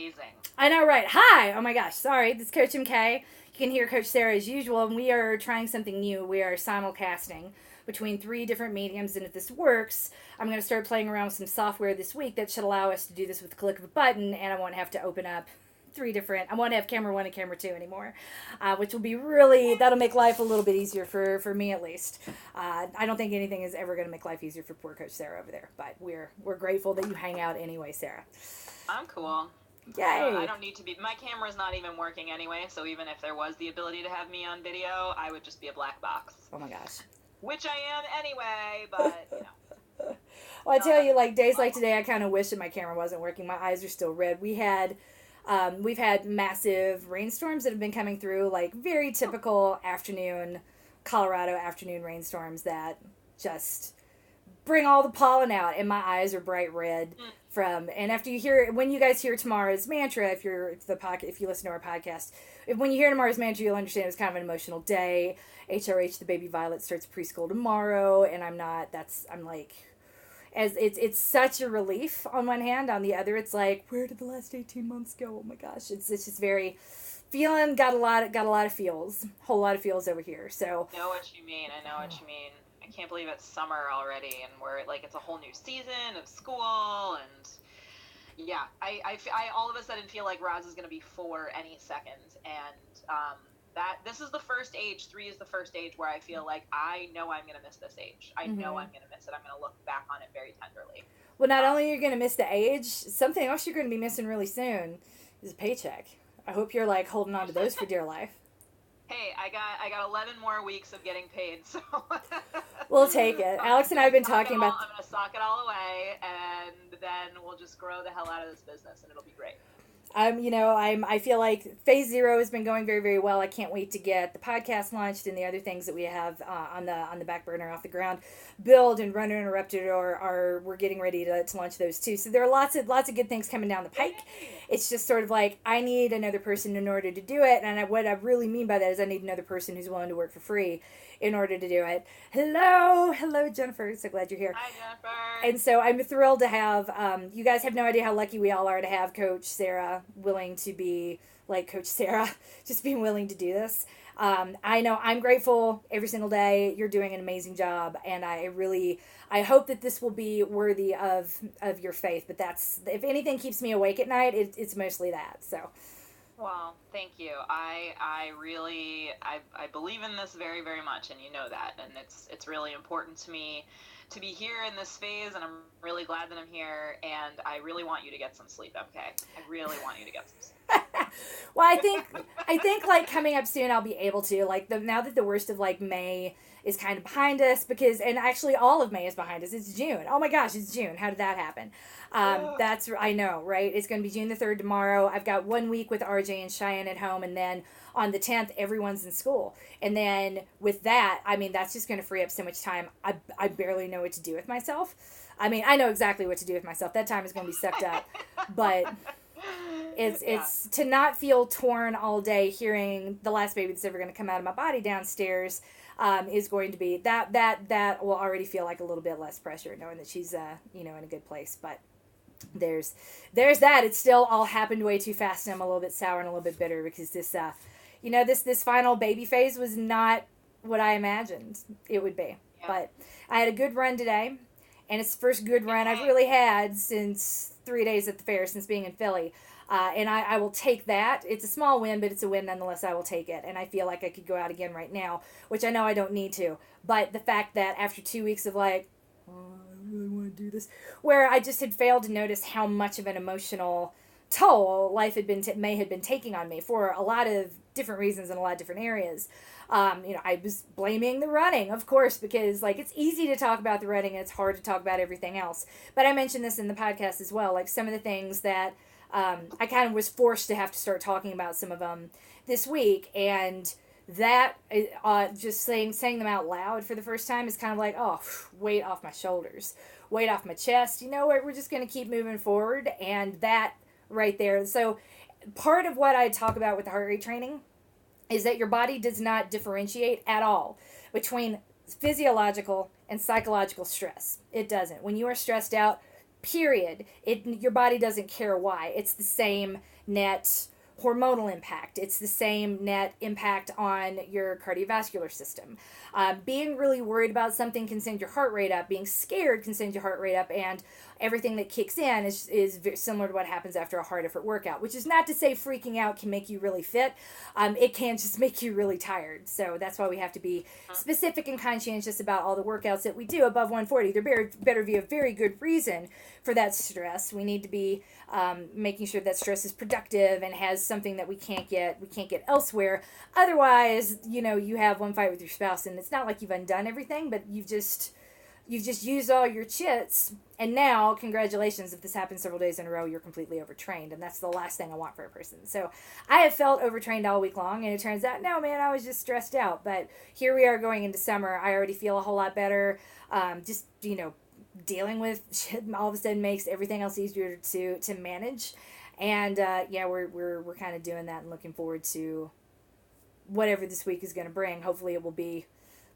amazing. I know, right? Hi! Oh my gosh, sorry. This is Coach MK. You can hear Coach Sarah as usual, and we are trying something new. We are simulcasting between 3 different mediums, and if this works, I'm going to start playing around with some software this week that should allow us to do this with the click of a button, and I won't have to open up 3 different. I won't have camera 1 and camera 2 anymore, which will be that'll make life a little bit easier for me at least. I don't think anything is ever going to make life easier for poor Coach Sarah over there, but we're grateful that you hang out anyway, Sarah. I'm cool. Yay! I don't need to be. My camera's not even working anyway, so even if there was the ability to have me on video, I would just be a black box. Oh my gosh. Which I am anyway, but, you know. Well, I tell you, like, days like today, I kind of wish that my camera wasn't working. My eyes are still red. We've had massive rainstorms that have been coming through, like, very typical Colorado afternoon rainstorms that just bring all the pollen out, and my eyes are bright red and after when you guys hear tomorrow's mantra, if you listen to our podcast, when you hear tomorrow's mantra, you'll understand it was kind of an emotional day. HRH, the baby Violet, starts preschool tomorrow, and it's such a relief on one hand. On the other, it's like, where did the last 18 months go? Oh my gosh, it's just very got a lot of feels, whole lot of feels over here. So I know what you mean. I can't believe it's summer already, and it's a whole new season of school, and yeah, I all of a sudden feel like Roz is going to be 4 any second, and that this is the first age. 3 is the first age where I feel like I know I'm going to miss this age. I know I'm going to miss it. I'm going to look back on it very tenderly. Well, not only are you going to miss the age, something else you're going to be missing really soon is a paycheck. I hope you're like holding on to those for dear life. Hey, I got 11 more weeks of getting paid, so we'll take it. Alex and I have been talking about. I'm gonna sock it all away, and then we'll just grow the hell out of this business, and it'll be great. I feel like phase 0 has been going very, very well. I can't wait to get the podcast launched and the other things that we have on the back burner off the ground build and Run Interrupted, or we're getting ready to launch those too. So there are lots of good things coming down the pike. It's just sort of like I need another person in order to do it, and what I really mean by that is I need another person who's willing to work for free in order to do it. Hello, Jennifer. So glad you're here. Hi, Jennifer. And so I'm thrilled to have, you guys have no idea how lucky we all are to have Coach Sarah willing to be like Coach Sarah, just being willing to do this. I know I'm grateful every single day. You're doing an amazing job, and I hope that this will be worthy of your faith. But if anything keeps me awake at night, it's mostly that. So. Well, thank you. I really believe in this very, very much, and you know that, and it's really important to me to be here in this phase, and I'm really glad that I'm here, and I really want you to get some sleep, MK. I really want you to get some sleep. Well, I think like coming up soon I'll be able to, like, now that the worst of like May is kind of behind us, and actually all of May is behind us. It's June. Oh my gosh, it's June. How did that happen? I know, right? It's going to be June the 3rd tomorrow. I've got 1 week with RJ and Cheyenne at home, and then on the 10th, everyone's in school. And then with that, I mean, that's just going to free up so much time. I barely know what to do with myself. I mean, I know exactly what to do with myself. That time is going to be sucked up. But it's to not feel torn all day hearing the last baby that's ever going to come out of my body downstairs is going to be, that will already feel like a little bit less pressure knowing that she's, in a good place. But there's that. It still all happened way too fast, and I'm a little bit sour and a little bit bitter because this final baby phase was not what I imagined it would be. Yeah. But I had a good run today, and it's the first good run I've really had since 3 days at the fair, since being in Philly. And I will take that. It's a small win, but it's a win nonetheless. I will take it. And I feel like I could go out again right now, which I know I don't need to. But the fact that after 2 weeks of like, oh, I really want to do this, where I just had failed to notice how much of an emotional toll life May had been taking on me for a lot of different reasons in a lot of different areas. I was blaming the running, of course, because like it's easy to talk about the running and it's hard to talk about everything else. But I mentioned this in the podcast as well, like some of the things that I kind of was forced to have to start talking about some of them this week, and that just saying them out loud for the first time is kind of like, oh, weight off my shoulders, weight off my chest. You know what? We're just going to keep moving forward, and that right there. So part of what I talk about with the heart rate training is that your body does not differentiate at all between physiological and psychological stress. It doesn't. When you are stressed out, period. Your body doesn't care why. It's the same net hormonal impact. It's the same net impact on your cardiovascular system. Being really worried about something can send your heart rate up. Being scared can send your heart rate up, and everything that kicks in is very similar to what happens after a hard effort workout, which is not to say freaking out can make you really fit. It can just make you really tired. So that's why we have to be specific and conscientious about all the workouts that we do above 140. There better be a very good reason for that stress. We need to be making sure that stress is productive and has something that we can't get elsewhere. Otherwise, you have one fight with your spouse, and it's not like you've undone everything, but you've just used all your chits, and now, congratulations, if this happens several days in a row, you're completely overtrained, and that's the last thing I want for a person. So I have felt overtrained all week long, and it turns out, no, man, I was just stressed out. But here we are going into summer. I already feel a whole lot better. Dealing with shit all of a sudden makes everything else easier to manage. And we're kind of doing that and looking forward to whatever this week is going to bring. Hopefully it will be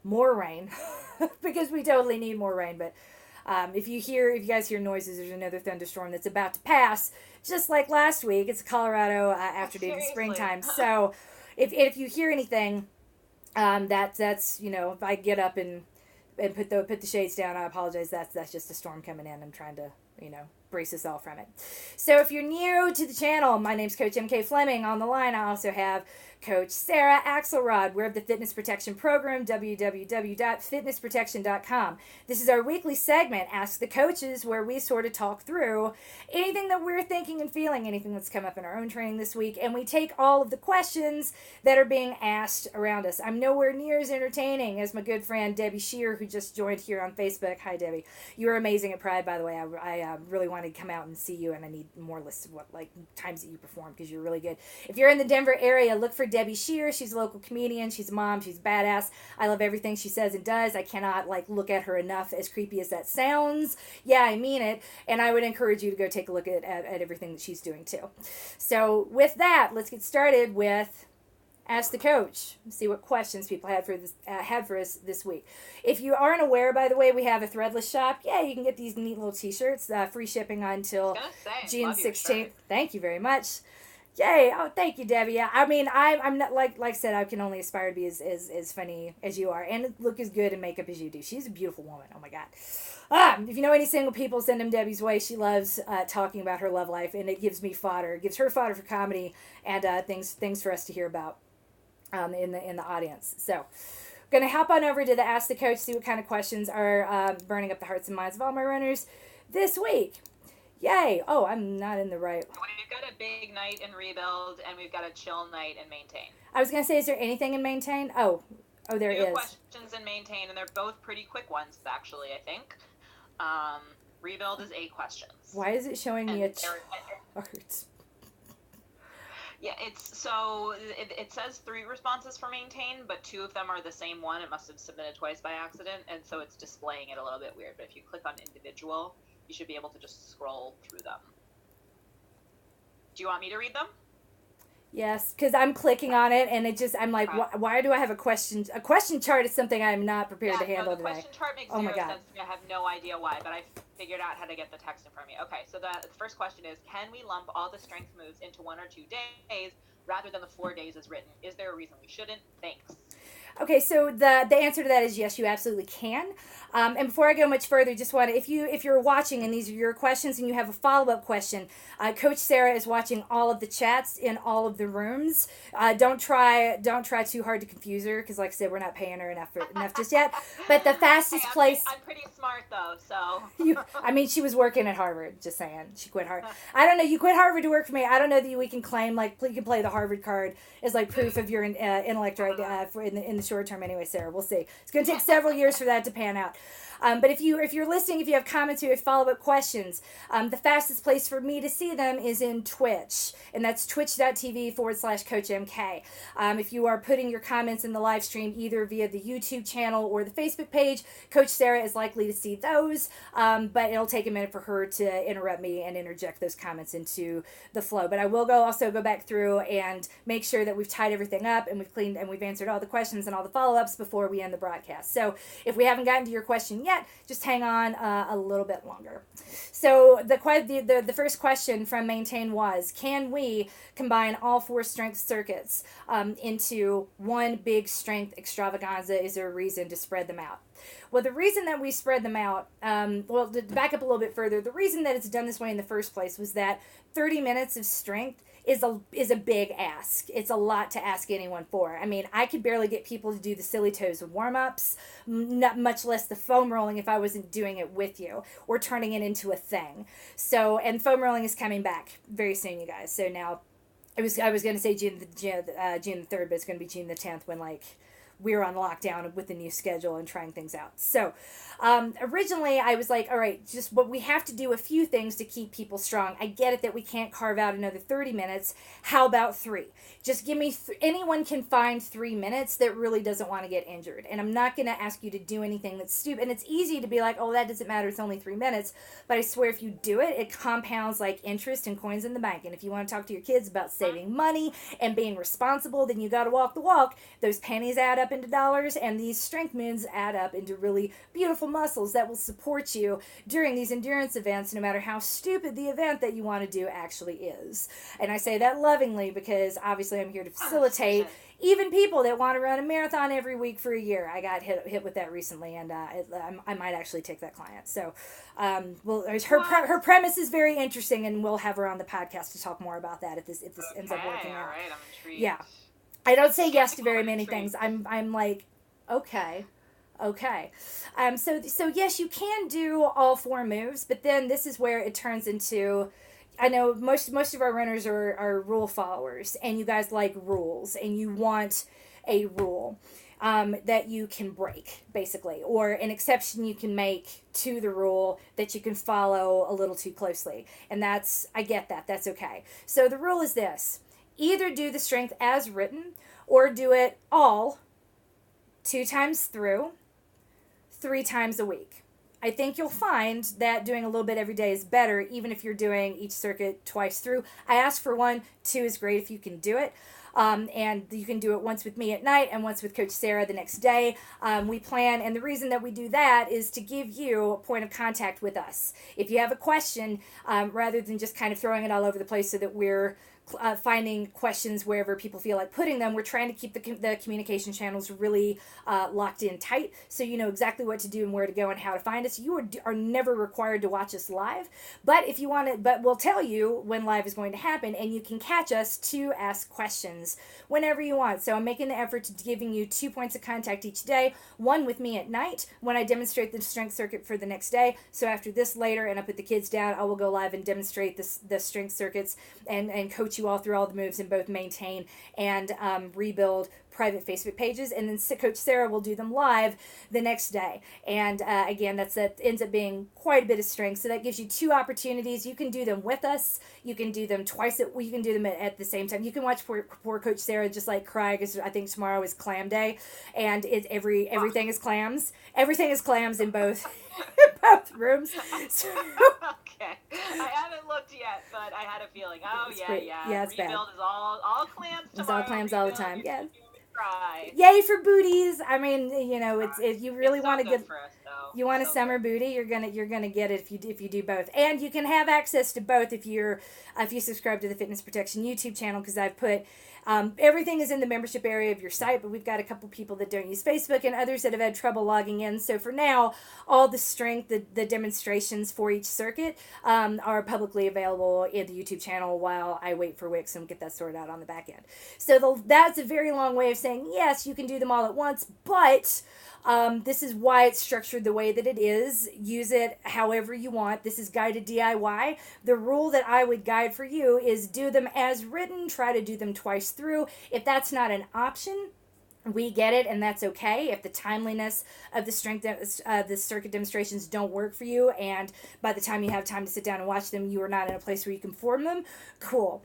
more rain because we totally need more rain. But if you guys hear noises, there's another thunderstorm that's about to pass, just like last week. It's Colorado afternoon in springtime. So if you hear anything, that's if I get up and put the shades down, I apologize. That's just a storm coming in. I'm trying to brace us all from it. So if you're new to the channel, my name's Coach MK Fleming. On the line, I also have Coach Sarah Axelrod. We're of the Fitness Protection Program, www.fitnessprotection.com. This is our weekly segment, Ask the Coaches, where we sort of talk through anything that we're thinking and feeling, anything that's come up in our own training this week, and we take all of the questions that are being asked around us. I'm nowhere near as entertaining as my good friend Debbie Shear, who just joined here on Facebook. Hi, Debbie. You're amazing at Pride, by the way. I really wanted to come out and see you, and I need more lists of times that you perform, because you're really good. If you're in the Denver area, look for Debbie Shear. She's a local comedian. She's a mom. She's badass. I love everything she says and does. I cannot look at her enough, as creepy as that sounds. Yeah, I mean it. And I would encourage you to go take a look at everything that she's doing too. So with that, let's get started with Ask the Coach. See what questions people had for us this week. If you aren't aware, by the way, we have a threadless shop. Yeah, you can get these neat little t-shirts. Free shipping until June 16th. Thank you very much. Yay! Oh, thank you, Debbie. Yeah, I mean, I'm not like I said, I can only aspire to be as funny as you are and look as good in makeup as you do. She's a beautiful woman. Oh my God. If you know any single people, send them Debbie's way. She loves talking about her love life, and it gives me fodder. It gives her fodder for comedy and things for us to hear about in the audience. So, gonna hop on over to the Ask the Coach, see what kind of questions are burning up the hearts and minds of all my runners this week. Yay! Oh, I'm not in the right. We've got a big night in Rebuild, and we've got a chill night in Maintain. I was going to say, is there anything in Maintain? Oh, there is. Questions in Maintain, and they're both pretty quick ones, actually, I think. Rebuild is 8 questions. Why is it showing me a chart? Yeah, it says 3 responses for Maintain, but 2 of them are the same one. It must have submitted twice by accident, and so it's displaying it a little bit weird. But if you click on individual, you should be able to just scroll through them. Do you want me to read them? Yes, because I'm clicking on it, and I'm like, why do I have a question? A question chart is something I'm not prepared to handle today. The question chart makes zero sense to me. I have no idea why, but I figured out how to get the text in front of me. Okay, so the first question is, can we lump all the strength moves into 1 or 2 days rather than the 4 days as written? Is there a reason we shouldn't? Thanks. Okay, so the answer to that is yes, you absolutely can. And before I go much further, just want to, if you're watching and these are your questions and you have a follow-up question, Coach Sarah is watching all of the chats in all of the rooms. Don't try too hard to confuse her, because like I said, we're not paying her enough just yet. But the fastest place. I'm pretty smart though, so. She was working at Harvard. Just saying, she quit Harvard. I don't know. You quit Harvard to work for me. I don't know that we can claim you can play the Harvard card as proof of your intellect right in the short term. Anyway, Sarah, we'll see. It's going to take several years for that to pan out. But if you're listening, if you have comments or you have follow-up questions, the fastest place for me to see them is in Twitch, and that's twitch.tv/CoachMK. If you are putting your comments in the live stream either via the YouTube channel or the Facebook page, Coach Sarah is likely to see those, but it'll take a minute for her to interrupt me and interject those comments into the flow. But I will also go back through and make sure that we've tied everything up and we've cleaned and we've answered all the questions and all the follow-ups before we end the broadcast. So if we haven't gotten to your question yet, yet, just hang on a little bit longer. So the first question from Maintain was, can we combine all 4 strength circuits into one big strength extravaganza? Is there a reason to spread them out? Well, the reason that we spread them out, to back up a little bit further, the reason that it's done this way in the first place was that 30 minutes of strength is a big ask. It's a lot to ask anyone for. I mean, I could barely get people to do the silly toes warm-ups, not much less the foam rolling if I wasn't doing it with you or turning it into a thing. So, and foam rolling is coming back very soon, you guys. So now, I was going to say June the 3rd, but it's going to be June the 10th when we're on lockdown with the new schedule and trying things out. So originally I was like, all right, but we have to do a few things to keep people strong. I get it that we can't carve out another 30 minutes. How about 3? Just give me, anyone can find 3 minutes that really doesn't want to get injured. And I'm not going to ask you to do anything that's stupid. And it's easy to be like, oh, that doesn't matter. It's only 3 minutes. But I swear if you do it, it compounds like interest and coins in the bank. And if you want to talk to your kids about saving money and being responsible, then you got to walk the walk. Those pennies add up into dollars, and these strength moons add up into really beautiful muscles that will support you during these endurance events, no matter how stupid the event that you want to do actually is. And I say that lovingly because obviously I'm here to facilitate even people that want to run a marathon every week for a year. I got hit with that recently, and I might actually take that client. So, her premise is very interesting, and we'll have her on the podcast to talk more about that if this ends up working out. All right, I'm intrigued. Yeah. I don't say yes to very many things. I'm like, okay. So yes, you can do all 4 moves, but then this is where it turns into, I know most of our runners are rule followers, and you guys like rules, and you want a rule that you can break, basically, or an exception you can make to the rule that you can follow a little too closely. And I get that. That's okay. So the rule is this. Either do the strength as written or do it all 2 times through, 3 times a week. I think you'll find that doing a little bit every day is better, even if you're doing each circuit twice through. I ask for 1, 2 is great if you can do it. And you can do it once with me at night and once with Coach Sarah the next day. We plan, and the reason that we do that is to give you a point of contact with us. If you have a question, rather than just kind of throwing it all over the place so that we're finding questions wherever people feel like putting them. We're trying to keep the communication channels really locked in tight, so you know exactly what to do and where to go and how to find us. You are never required to watch us live, but if you want it, but we'll tell you when live is going to happen, and you can catch us to ask questions whenever you want. So I'm making the effort to giving you 2 points of contact each day, one with me at night when I demonstrate the strength circuit for the next day. So after this later, and I put the kids down, I will go live and demonstrate the strength circuits and coach you all through all the moves in both Maintain and Rebuild private Facebook pages, and then Coach Sarah will do them live the next day. And again, that ends up being quite a bit of strength. So that gives you 2 opportunities. You can do them with us. You can do them you can do them at the same time. You can watch poor Coach Sarah just like cry, because I think tomorrow is clam day, and everything is clams. Everything is clams in both both rooms. So, okay, I haven't looked yet, but I had a feeling. Oh it's yeah, pretty, yeah. It's Rebuild bad. is all clams tomorrow. It's all clams all the time. Yeah. Cry. Yay for booties! I mean, you know, it's if you really want to get, for us, though. you want a summer good. booty, you're gonna get it if you do both, and you can have access to both if you subscribe to the Fitness Protection YouTube channel, because I've put everything is in the membership area of your site, but we've got a couple people that don't use Facebook and others that have had trouble logging in. So for now, all the strength, the demonstrations for each circuit are publicly available in the YouTube channel while I wait for Wix and get that sorted out on the back end. So that's a very long way of saying, yes, you can do them all at once, but this is why it's structured the way that it is. Use it however you want. This is guided DIY. The rule that I would guide for you is do them as written. Try to do them twice through. If that's not an option, we get it, and that's okay. If the timeliness of the the circuit demonstrations don't work for you, and by the time you have time to sit down and watch them, you are not in a place where you can form them, cool.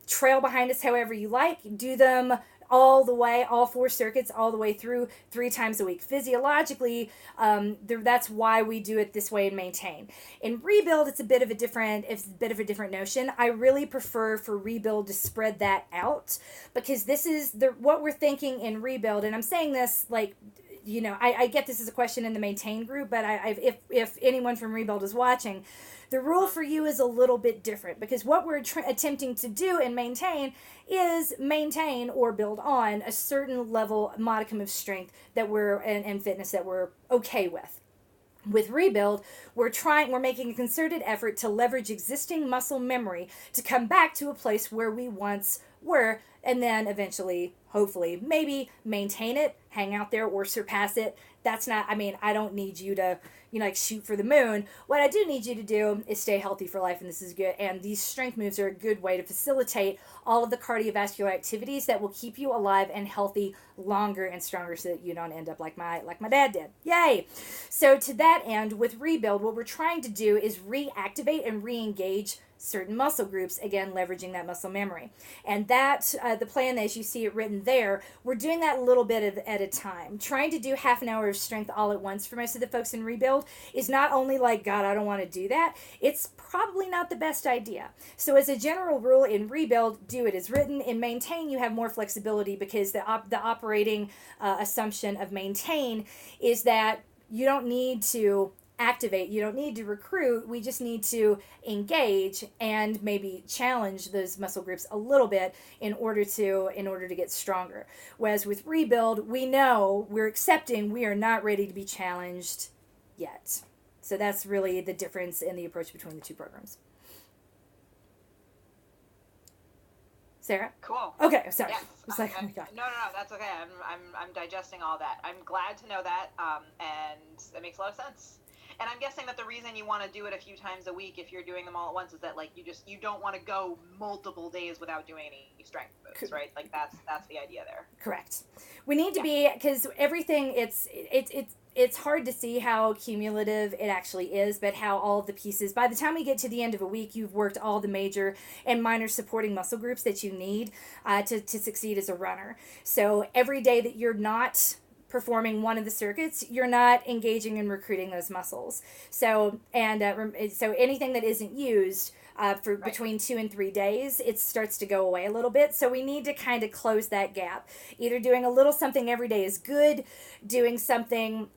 Trail behind us however you like. Do them all the way, all 4 circuits, all the way through 3 times a week. Physiologically, that's why we do it this way and Maintain. In Rebuild, it's a bit of a different notion. I really prefer for Rebuild to spread that out, because this is what we're thinking in Rebuild, and I'm saying this like I get this as a question in the maintain group, but if anyone from Rebuild is watching, the rule for you is a little bit different, because what we're attempting to do and maintain is maintain or build on a certain level modicum of strength that we're and fitness that we're okay with. With Rebuild, we're making a concerted effort to leverage existing muscle memory to come back to a place where we once were, and then eventually, hopefully, maybe maintain it, hang out there, or surpass it. That's not, I mean, I don't need you to, like shoot for the moon. What I do need you to do is stay healthy for life, and this is good. And these strength moves are a good way to facilitate all of the cardiovascular activities that will keep you alive and healthy longer and stronger, so that you don't end up like my dad did. Yay! So to that end, with Rebuild, what we're trying to do is reactivate and re-engage certain muscle groups, again leveraging that muscle memory. And that the plan, as you see it written there, we're doing that a little bit at a time. Trying to do half an hour of strength all at once for most of the folks in Rebuild is not only like, God, I don't want to do that, it's probably not the best idea. So as a general rule, in Rebuild, do it as written. In Maintain, you have more flexibility, because the operating assumption of Maintain is that you don't need to activate, you don't need to recruit, we just need to engage and maybe challenge those muscle groups a little bit in order to get stronger. Whereas with Rebuild, we're accepting we are not ready to be challenged yet. So that's really the difference in the approach between the two programs. Sarah? Cool. Okay, sorry. Yes. It's like, oh my God. No, that's okay. I'm digesting all that. I'm glad to know that, and that makes a lot of sense. And I'm guessing that the reason you want to do it a few times a week, if you're doing them all at once, is that like you don't want to go multiple days without doing any strength moves, right? Like that's the idea there. Correct. We need to be, because everything, it's hard to see how cumulative it actually is, but how all of the pieces, by the time we get to the end of a week, you've worked all the major and minor supporting muscle groups that you need to succeed as a runner. So every day that you're not performing one of the circuits, you're not engaging and recruiting those muscles. So so anything that isn't used for between 2 and 3 days, it starts to go away a little bit. So we need to kind of close that gap. Either doing a little something every day is good, doing something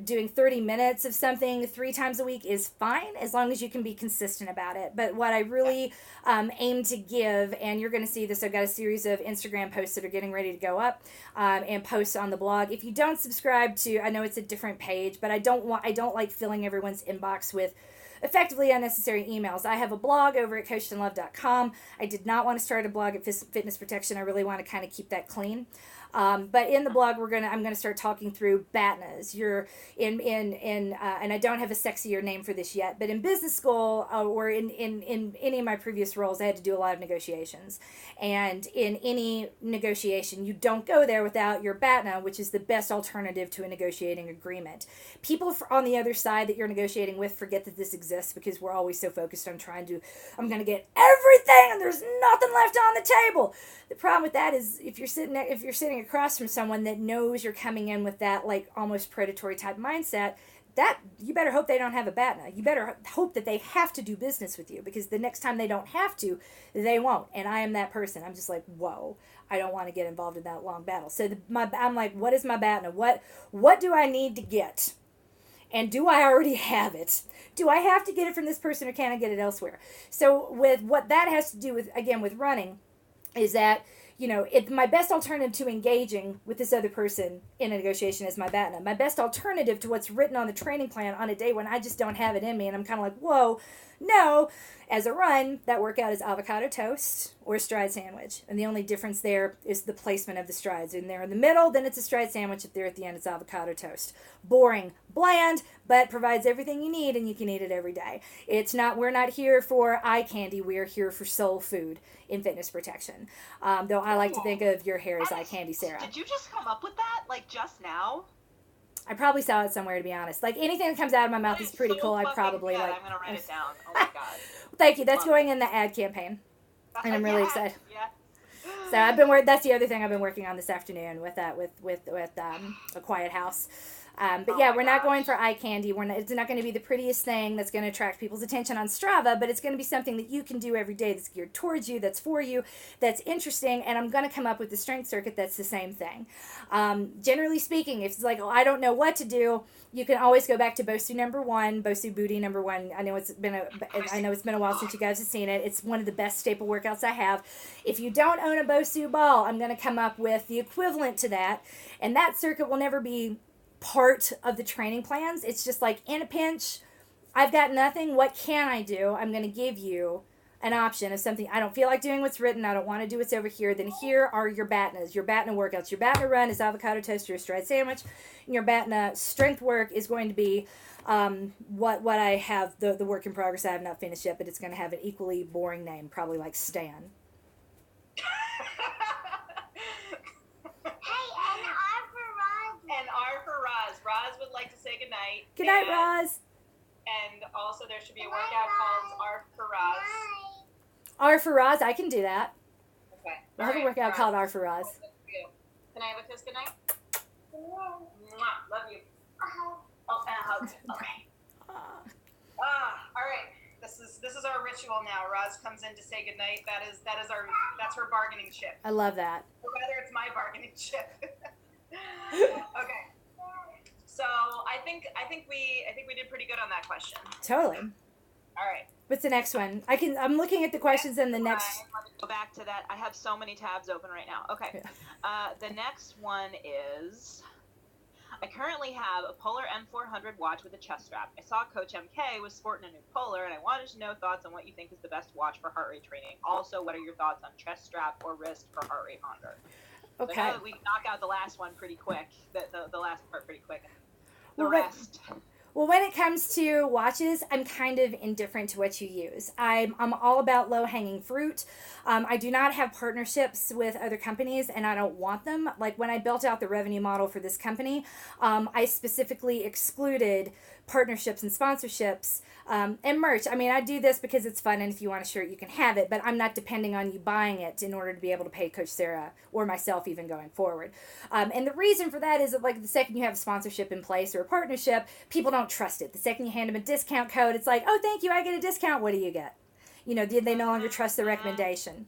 doing 30 minutes of something 3 times a week is fine, as long as you can be consistent about it. But what I really aim to give, and you're going to see this, I've got a series of Instagram posts that are getting ready to go up, and posts on the blog. If you don't subscribe to, I know it's a different page, but I don't like filling everyone's inbox with effectively unnecessary emails. I have a blog over at coachedandloved.com. I did not want to start a blog at Fitness Protection. I really want to kind of keep that clean. But in the blog, I'm gonna start talking through BATNAs. You're and I don't have a sexier name for this yet, but in business school or in any of my previous roles, I had to do a lot of negotiations. And in any negotiation, you don't go there without your BATNA, which is the best alternative to a negotiating agreement. People on the other side that you're negotiating with forget that this exists, because we're always so focused on I'm gonna get everything and there's nothing left on the table. The problem with that is if you're sitting across from someone that knows you're coming in with that like almost predatory type mindset, that you better hope they don't have a BATNA. You better hope that they have to do business with you, because the next time they don't have to, they won't. And I am that person. I'm just like, whoa, I don't want to get involved in that long battle. So I'm like, what is my BATNA? What do I need to get? And do I already have it? Do I have to get it from this person, or can I get it elsewhere? So with what that has to do with, again, with running, is that, my best alternative to engaging with this other person in a negotiation is my BATNA. My best alternative to what's written on the training plan on a day when I just don't have it in me and I'm kind of like, whoa, no. As a run, that workout is avocado toast or a stride sandwich. And the only difference there is the placement of the strides. And they're in the middle, then it's a stride sandwich. If they're at the end, it's avocado toast. Boring, bland, but provides everything you need, and you can eat it every day. We're not here for eye candy. We're here for soul food in Fitness Protection. Though I like to think of your hair as eye candy, Sarah. Did you just come up with that, like, just now? I probably saw it somewhere, to be honest. Like, anything that comes out of my mouth is pretty cool. I probably good. like. I'm gonna write it down. Oh my god. Thank you. That's going in the ad campaign, and I'm really excited. Yeah. So that's the other thing I've been working on this afternoon with A Quiet House. But Oh yeah, my we're not gosh. going for eye candy. It's not going to be the prettiest thing that's going to attract people's attention on Strava, but it's going to be something that you can do every day that's geared towards you, that's for you, that's interesting. And I'm going to come up with the strength circuit that's the same thing. Generally speaking, if it's like, oh, I don't know what to do, you can always go back to Bosu number one, Bosu Booty number one. I know it's been a while since you guys have seen it. It's one of the best staple workouts I have. If you don't own a Bosu ball, I'm going to come up with the equivalent to that, and that circuit will never be part of the training plans. It's just like, in a pinch, I've got nothing. What can I do? I'm going to give you an option of something. I don't feel like doing what's written. I don't want to do what's over here. Then here are your BATNAs, your BATNA workouts. Your BATNA run is avocado toast or a stride sandwich. And your BATNA strength work is going to be what I have, the work in progress I have not finished yet, but it's going to have an equally boring name, probably like Stan. And R for Roz. Roz would like to say goodnight. Good night, Roz. And also there should be a workout called R for Roz. R for Roz, I can do that. Okay. We'll have a workout called R for Roz. Can I have a kiss goodnight? Mwah. Love you. Oh, and a hug. Okay. All right. This is our ritual now. Roz comes in to say goodnight. That's her bargaining chip. I love that. Or rather, it's my bargaining chip. Okay. So I think we did pretty good on that question. Totally. All right. What's the next one? I'm looking at the questions and the next. Let me go back to that. I have so many tabs open right now. Okay. Yeah. The next one is, I currently have a Polar M400 watch with a chest strap. I saw Coach MK was sporting a new Polar, and I wanted to know thoughts on what you think is the best watch for heart rate training. Also, what are your thoughts on chest strap or wrist for heart rate monitor? Okay. So I know that we knock out the last one pretty quick, the last part pretty quick. The Well, rest. Well, when it comes to watches, I'm kind of indifferent to what you use. I'm all about low-hanging fruit. I do not have partnerships with other companies, and I don't want them. Like, when I built out the revenue model for this company, I specifically excluded partnerships and sponsorships and merch. I mean, I do this because it's fun, and if you want a shirt, you can have it, but I'm not depending on you buying it in order to be able to pay Coach Sarah or myself even going forward. And the reason for that is that, like, the second you have a sponsorship in place or a partnership, people don't trust it. The second you hand them a discount code, it's like, oh, thank you, I get a discount. What do you get? You know, they no longer trust the recommendation.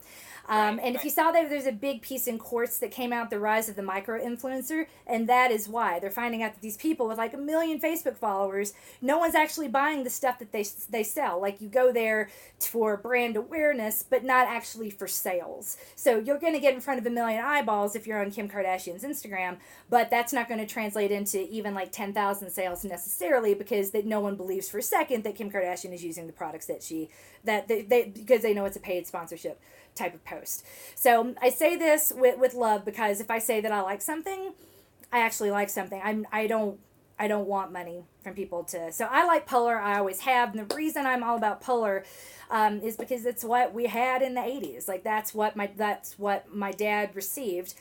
And if you saw that, there's a big piece in Quartz that came out, the rise of the micro influencer, and that is why they're finding out that these people with like 1 million Facebook followers, no one's actually buying the stuff that they sell. Like, you go there for brand awareness, but not actually for sales. So you're going to get in front of 1 million eyeballs if you're on Kim Kardashian's Instagram, but that's not going to translate into even like 10,000 sales necessarily, because no one believes for a second that Kim Kardashian is using the products because they know it's a paid sponsorship type of post. So I say this with love, because if I say that I like something, I actually like something. I don't want money from people to. So I like Polar. I always have. And the reason I'm all about Polar is because it's what we had in the 80s. Like, that's what my dad received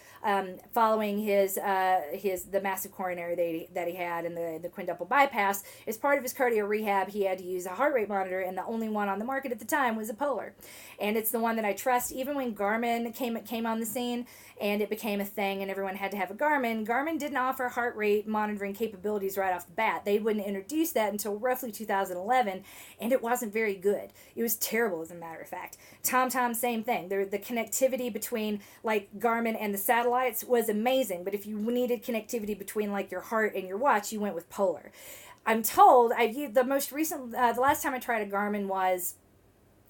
following the massive coronary that he had and the quintuple bypass. As part of his cardio rehab, he had to use a heart rate monitor, and the only one on the market at the time was a Polar. And it's the one that I trust. Even when Garmin came on the scene and it became a thing and everyone had to have a Garmin didn't offer heart rate monitoring capabilities right off the bat. They wouldn't introduce that until roughly 2011, and it wasn't very good. It was terrible, as a matter of fact. TomTom, same thing. The connectivity between like Garmin and the satellites was amazing, but if you needed connectivity between like your heart and your watch, you went with Polar. I'm told the last time I tried a Garmin was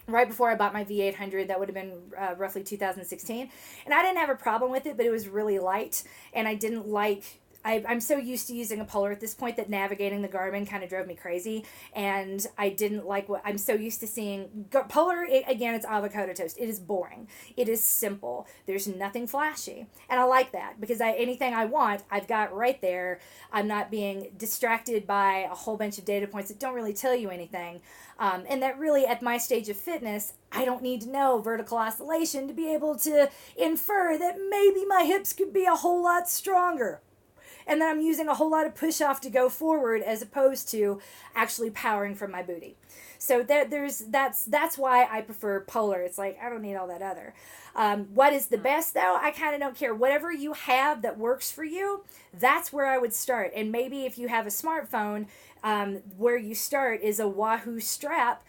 right before I bought my V800. That would have been roughly 2016. And I didn't have a problem with it, but it was really light, and I didn't like... I'm so used to using a Polar at this point that navigating the Garmin kind of drove me crazy, and I didn't like what I'm so used to seeing. Polar, again, it's avocado toast. It is boring. It is simple. There's nothing flashy, and I like that, because anything I want, I've got right there. I'm not being distracted by a whole bunch of data points that don't really tell you anything, and that really, at my stage of fitness, I don't need to know vertical oscillation to be able to infer that maybe my hips could be a whole lot stronger. and then I'm using a whole lot of push off to go forward as opposed to actually powering from my booty. So that's why I prefer Polar. It's like I don't need all that other. What is the best though? I kind of don't care. Whatever you have that works for you, that's where I would start. And maybe if you have a smartphone, where you start is a Wahoo strap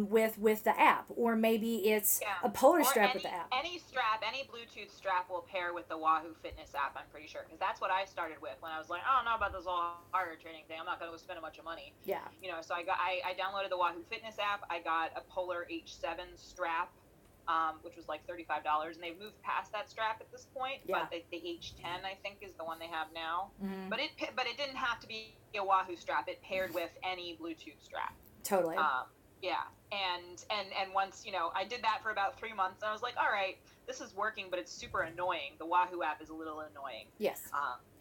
with the app, or maybe it's a Polar strap with the app. Any strap, any Bluetooth strap will pair with the Wahoo Fitness app. I'm pretty sure, because that's what I started with when I was like, I don't know about this whole harder training thing. I'm not going to spend a bunch of money. Yeah. So I downloaded the Wahoo Fitness app. I got a Polar H7 strap, which was like $35, and they've moved past that strap at this point. Yeah. But the H10, I think, is the one they have now. Mm-hmm. But it didn't have to be a Wahoo strap. It paired with any Bluetooth strap. Totally. Yeah, and once I did that for about 3 months, and I was like, all right, this is working, but it's super annoying. The Wahoo app is a little annoying. Yes.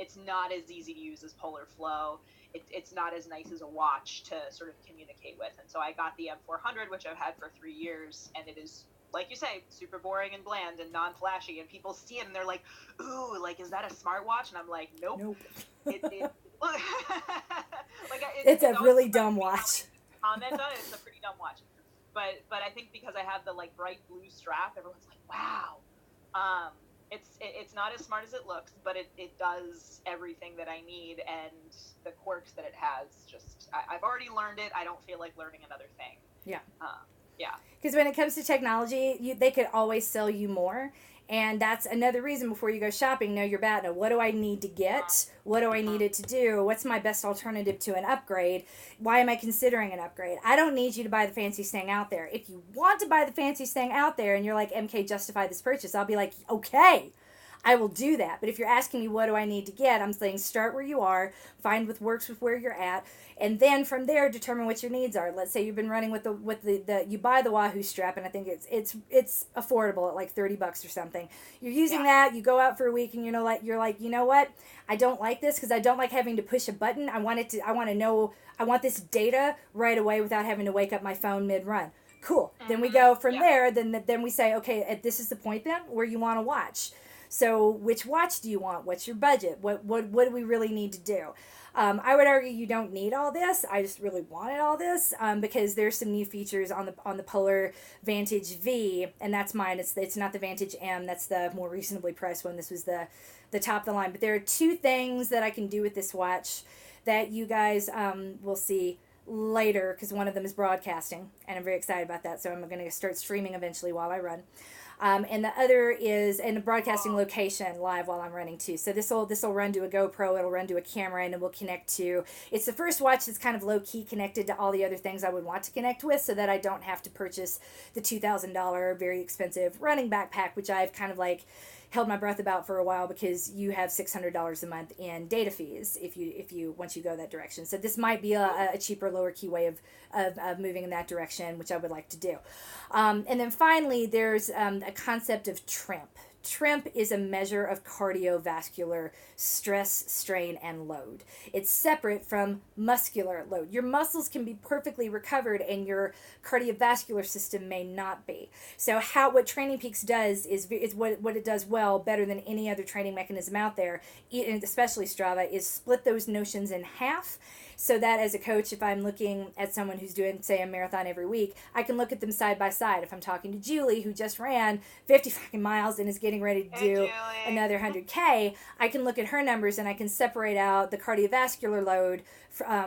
It's not as easy to use as Polar Flow. It's not as nice as a watch to sort of communicate with. And so I got the M400, which I've had for 3 years, and it is, like you say, super boring and bland and non-flashy. And people see it and they're like, ooh, like, is that a smartwatch? And I'm like, nope. It's a really dumb watch. Comment on it. It's a pretty dumb watch, but I think because I have the like bright blue strap, everyone's like, wow. It's not as smart as it looks, but it does everything that I need, and the quirks that it has, just I've already learned it. I don't feel like learning another thing. Yeah. Yeah. Because when it comes to technology, they could always sell you more. And that's another reason before you go shopping, know your bat. Know what do I need to get? What do I need it to do? What's my best alternative to an upgrade? Why am I considering an upgrade? I don't need you to buy the fanciest thing out there. If you want to buy the fanciest thing out there and you're like, MK, justify this purchase, I'll be like, okay, I will do that. But if you're asking me what do I need to get, I'm saying start where you are, find what works with where you're at, and then from there determine what your needs are. Let's say you've been running with the you buy the Wahoo strap, and I think it's affordable at like $30 or something. You're using that, you go out for a week, and you're like, you know what? I don't like this because I don't like having to push a button. I want this data right away without having to wake up my phone mid-run. Cool. Then we go from there. Then we say, okay, this is the point then where you want to watch. So which watch do you want? What's your budget? What do we really need to do? I would argue you don't need all this. I just really wanted all this because there's some new features on the Polar Vantage V, and that's mine. It's not the Vantage M. That's the more reasonably priced one. This was the top of the line. But there are 2 things that I can do with this watch that you guys will see later, because one of them is broadcasting, and I'm very excited about that. So I'm going to start streaming eventually while I run. And the other is in a broadcasting location live while I'm running too. So this will run to a GoPro, it'll run to a camera, and it will connect to. It's the first watch that's kind of low key connected to all the other things I would want to connect with, so that I don't have to purchase the $2,000 very expensive running backpack, which I've kind of like held my breath about for a while, because you have $600 a month in data fees if you once you go that direction. So this might be a cheaper, lower key way of moving in that direction, which I would like to do. And then finally, there's a concept of TRIMP. TRIMP is a measure of cardiovascular stress, strain, and load. It's separate from muscular load. Your muscles can be perfectly recovered and your cardiovascular system may not be. So what Training Peaks does is what it does well, better than any other training mechanism out there, and especially Strava, is split those notions in half, so that as a coach, if I'm looking at someone who's doing, say, a marathon every week, I can look at them side by side. If I'm talking to Julie, who just ran 50 fucking miles and is getting ready to do another 100K, I can look at her numbers and I can separate out the cardiovascular load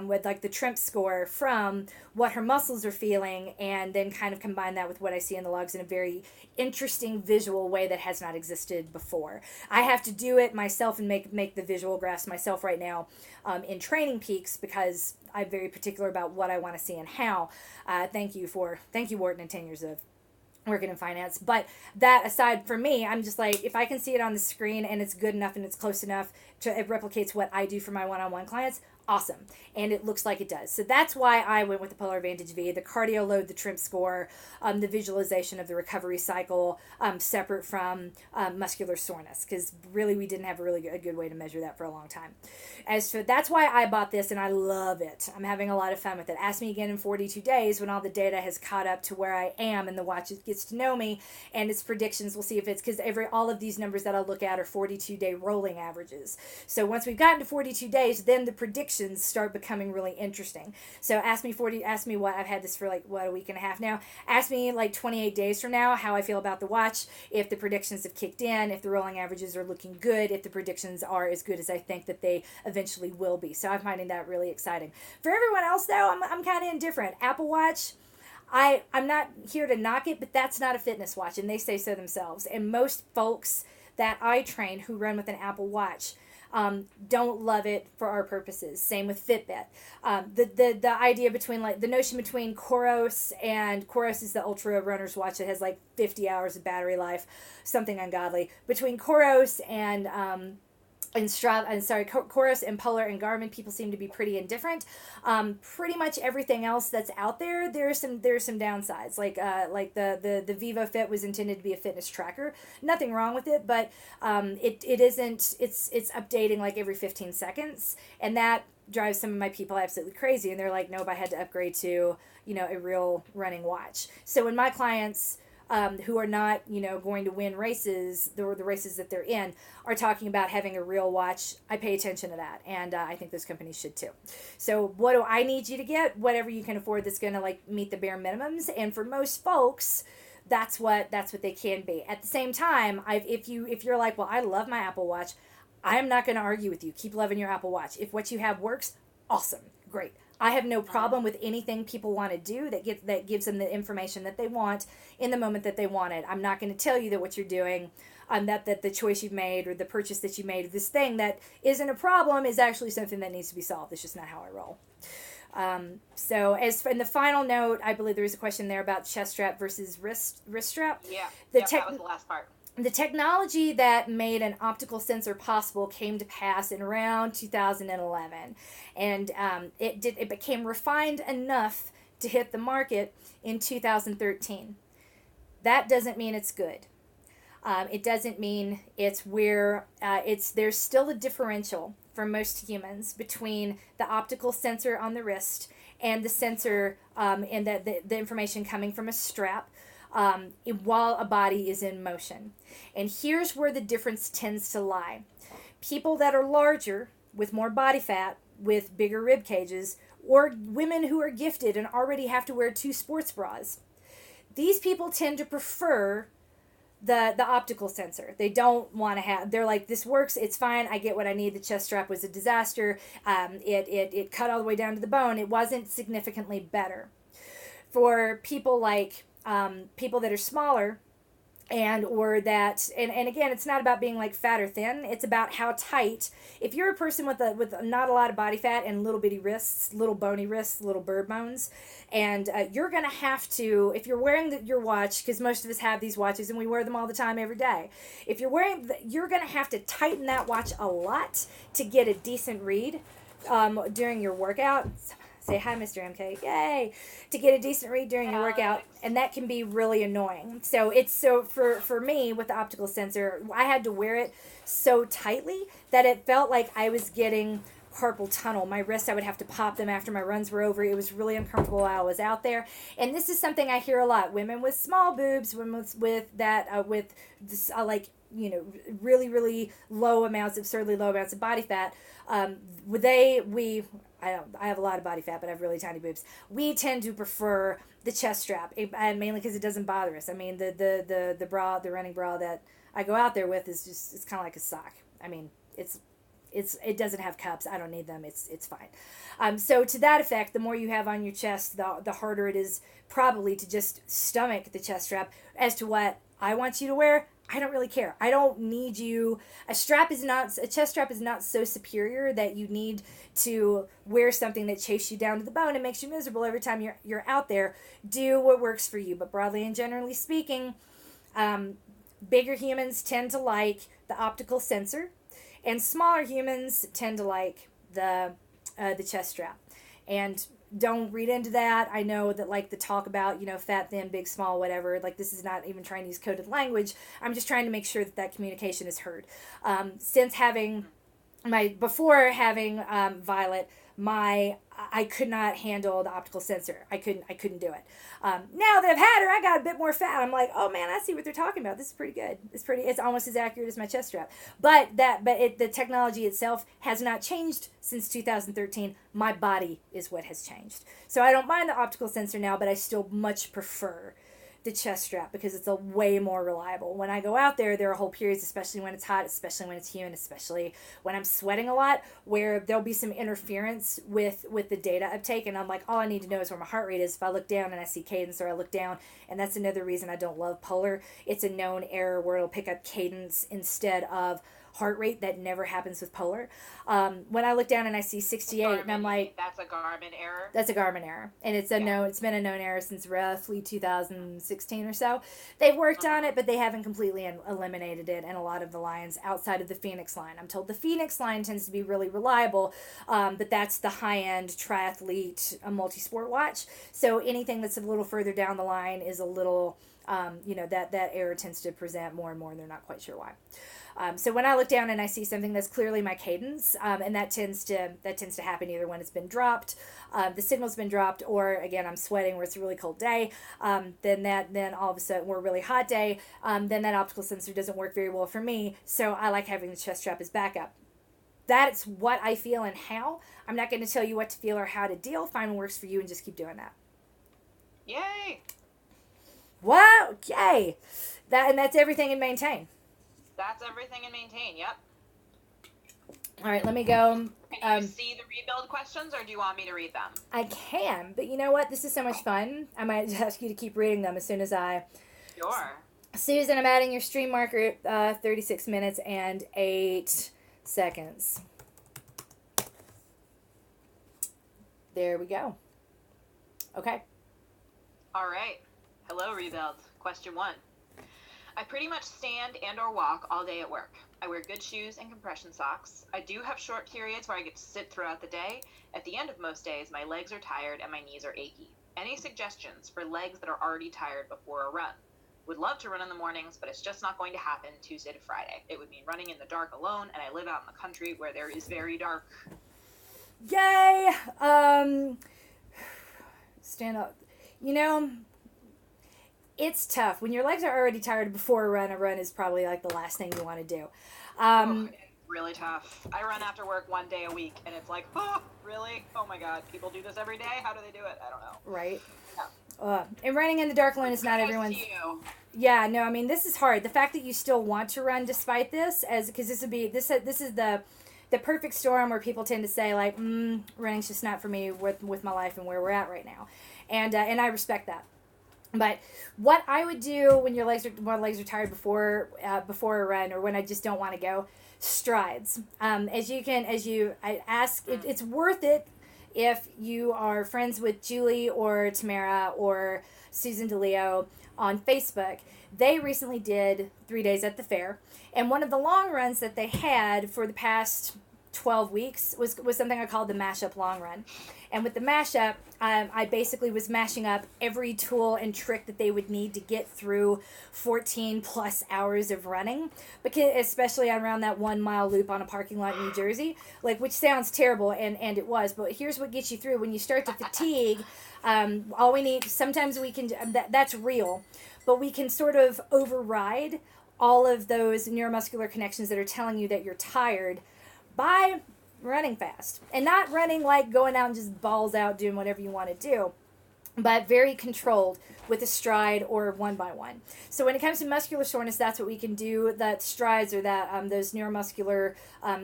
with like the TRIMP score from what her muscles are feeling, and then kind of combine that with what I see in the logs in a very interesting visual way that has not existed before. I have to do it myself and make the visual graphs myself right now in Training Peaks, because I'm very particular about what I want to see and how. Thank you, Wharton, and 10 years of working in finance. But that aside, for me, I'm just like, if I can see it on the screen and it's good enough and it's close enough to it replicates what I do for my one-on-one clients, awesome, and it looks like it does. So that's why I went with the Polar Advantage V. The cardio load, the trim score, the visualization of the recovery cycle, separate from muscular soreness, because really we didn't have a good way to measure that for a long time. As for that's why I bought this, and I love it. I'm having a lot of fun with it. Ask me again in 42 days when all the data has caught up to where I am, and the watch gets to know me, and its predictions. We'll see if it's because all of these numbers that I look at are 42-day rolling averages. So once we've gotten to 42 days, then the predictions start becoming really interesting. So ask me what I've had this for like a week and a half now. Ask me like 28 days from now how I feel about the watch, if the predictions have kicked in, if the rolling averages are looking good, if the predictions are as good as I think that they eventually will be. So I'm finding that really exciting. For everyone else though, I'm kind of indifferent. Apple Watch, I'm not here to knock it, but that's not a fitness watch, and they say so themselves. And most folks that I train who run with an Apple Watch don't love it for our purposes. Same with Fitbit. The idea between like the notion between Coros is the ultra runner's watch that has like 50 hours of battery life, something ungodly. Between Coros and Coros and Polar and Garmin, people seem to be pretty indifferent. Pretty much everything else that's out there, there's some downsides. Like the Vivo Fit was intended to be a fitness tracker. Nothing wrong with it, but it isn't. It's updating like every 15 seconds, and that drives some of my people absolutely crazy. And they're like, nope, I had to upgrade to a real running watch. So when my clients who are not, going to win races, the races that they're in, are talking about having a real watch, I pay attention to that, and I think those companies should too. So what do I need you to get? Whatever you can afford that's going to like meet the bare minimums, and for most folks, that's what they can be. At the same time, if you're like, well, I love my Apple Watch, I'm not going to argue with you. Keep loving your Apple Watch. If what you have works, awesome, great. I have no problem with anything people want to do that gives them the information that they want in the moment that they want it. I'm not going to tell you that what you're doing, that the choice you've made or the purchase that you made, this thing that isn't a problem is actually something that needs to be solved. It's just not how I roll. So as in the final note, I believe there was a question there about chest strap versus wrist strap. Yeah, that was the last part. The technology that made an optical sensor possible came to pass in around 2011, and it became refined enough to hit the market in 2013. That doesn't mean it's good. It doesn't mean it's where there's still a differential for most humans between the optical sensor on the wrist and the sensor and the information coming from a strap. While a body is in motion. And here's where the difference tends to lie. People that are larger, with more body fat, with bigger rib cages, or women who are gifted and already have to wear 2 sports bras, these people tend to prefer the optical sensor. They don't want to have, they're like, this works, it's fine, I get what I need. The chest strap was a disaster. It cut all the way down to the bone. It wasn't significantly better. For people like people that are smaller and again, it's not about being like fat or thin, it's about how tight. If you're a person with not a lot of body fat and little bitty wrists, little bony wrists, little bird bones, and you're gonna have to, if you're wearing your watch, because most of us have these watches and we wear them all the time every day, if you're gonna have to tighten that watch a lot to get a decent read during your workout. Say hi, Mr. MK. Yay! To get a decent read during your workout, and that can be really annoying. So for me with the optical sensor, I had to wear it so tightly that it felt like I was getting carpal tunnel. My wrists, I would have to pop them after my runs were over. It was really uncomfortable while I was out there. And this is something I hear a lot. Women with small boobs, women with this, really, really low amounts, absurdly low amounts of body fat. I have a lot of body fat, but I have really tiny boobs. We tend to prefer the chest strap, and mainly because it doesn't bother us. I mean, the bra, the running bra that I go out there with is just, it's kind of like a sock. I mean, it doesn't have cups. I don't need them. It's fine. So to that effect, the more you have on your chest, the harder it is probably to just stomach the chest strap. As to what I want you to wear, I don't really care. I don't need you. A chest strap is not so superior that you need to wear something that chafes you down to the bone and makes you miserable every time you're out there. Do what works for you. But broadly and generally speaking, bigger humans tend to like the optical sensor, and smaller humans tend to like the the chest strap. And don't read into that. I know that like the talk about, fat, thin, big, small, whatever, like this is not even trying to use coded language. I'm just trying to make sure that that communication is heard. Since having before having Violet, I could not handle the optical sensor. I couldn't do it. Now that I've had her, I got a bit more fat. I'm like, oh man, I see what they're talking about. This is pretty good. It's almost as accurate as my chest strap. But the technology itself has not changed since 2013. My body is what has changed. So I don't mind the optical sensor now, but I still much prefer the chest strap because it's a way more reliable. When I go out there, there are whole periods, especially when it's hot, especially when it's humid, especially when I'm sweating a lot, where there'll be some interference with the data uptake, and I'm like, all I need to know is where my heart rate is. If I look down and I see cadence, or I look down, and that's another reason I don't love Polar. It's a known error where it'll pick up cadence instead of heart rate. That never happens with Polar. When I look down and I see 68, Garmin, and I'm like, that's a Garmin error. That's a Garmin error, and it's been a known error since roughly 2016 or so. They've worked on it, but they haven't completely eliminated it in a lot of the lines outside of the Phoenix line. I'm told the Phoenix line tends to be really reliable, but that's the high-end triathlete multi-sport watch. So anything that's a little further down the line is a little, that error tends to present more and more, and they're not quite sure why. So when I look down and I see something that's clearly my cadence, and that tends to happen either when it's been dropped, the signal's been dropped, or again I'm sweating where it's a really cold day, then all of a sudden, or a really hot day, then that optical sensor doesn't work very well for me. So I like having the chest strap as backup. That's what I feel and how. I'm not going to tell you what to feel or how to deal. Find what works for you and just keep doing that. Yay! Wow! Yay! That's everything in Maintain. That's everything in Maintain, yep. All right, let me go. Can you see the rebuild questions, or do you want me to read them? I can, but you know what? This is so much fun. I might ask you to keep reading them as soon as I... Sure. Susan, I'm adding your stream marker at 36 minutes and 8 seconds. There we go. Okay. All right. Hello, Rebuild. Question 1. I pretty much stand and or walk all day at work. I wear good shoes and compression socks. I do have short periods where I get to sit throughout the day. At the end of most days, my legs are tired and my knees are achy. Any suggestions for legs that are already tired before a run? Would love to run in the mornings, but it's just not going to happen Tuesday to Friday. It would mean running in the dark alone, and I live out in the country where there is very dark. Yay! Stand up. It's tough. When your legs are already tired before a run is probably like the last thing you want to do. It's really tough. I run after work one day a week, and it's like, oh, really? Oh my God, people do this every day? How do they do it? I don't know. Right. Yeah. And running in the dark alone is not everyone's. Yeah, no, I mean, this is hard. The fact that you still want to run despite this, because this is the perfect storm where people tend to say like, running's just not for me with my life and where we're at right now, and I respect that. But what I would do when your legs are tired before a run, or when I just don't want to go, strides. It's worth it if you are friends with Julie or Tamara or Susan DeLeo on Facebook. They recently did 3 days at the fair, and one of the long runs that they had for the past 12 weeks was something I called the mashup long run. And with the mashup, I basically was mashing up every tool and trick that they would need to get through 14 plus hours of running, because especially around that 1 mile loop on a parking lot in New Jersey, which sounds terrible, and it was, but here's what gets you through. When you start to fatigue, all we need, sometimes we can, that's real, but we can sort of override all of those neuromuscular connections that are telling you that you're tired by running fast, and not running like going out and just balls out doing whatever you want to do, but very controlled with a stride or one by one. So when it comes to muscular soreness, that's what we can do. That strides are that those neuromuscular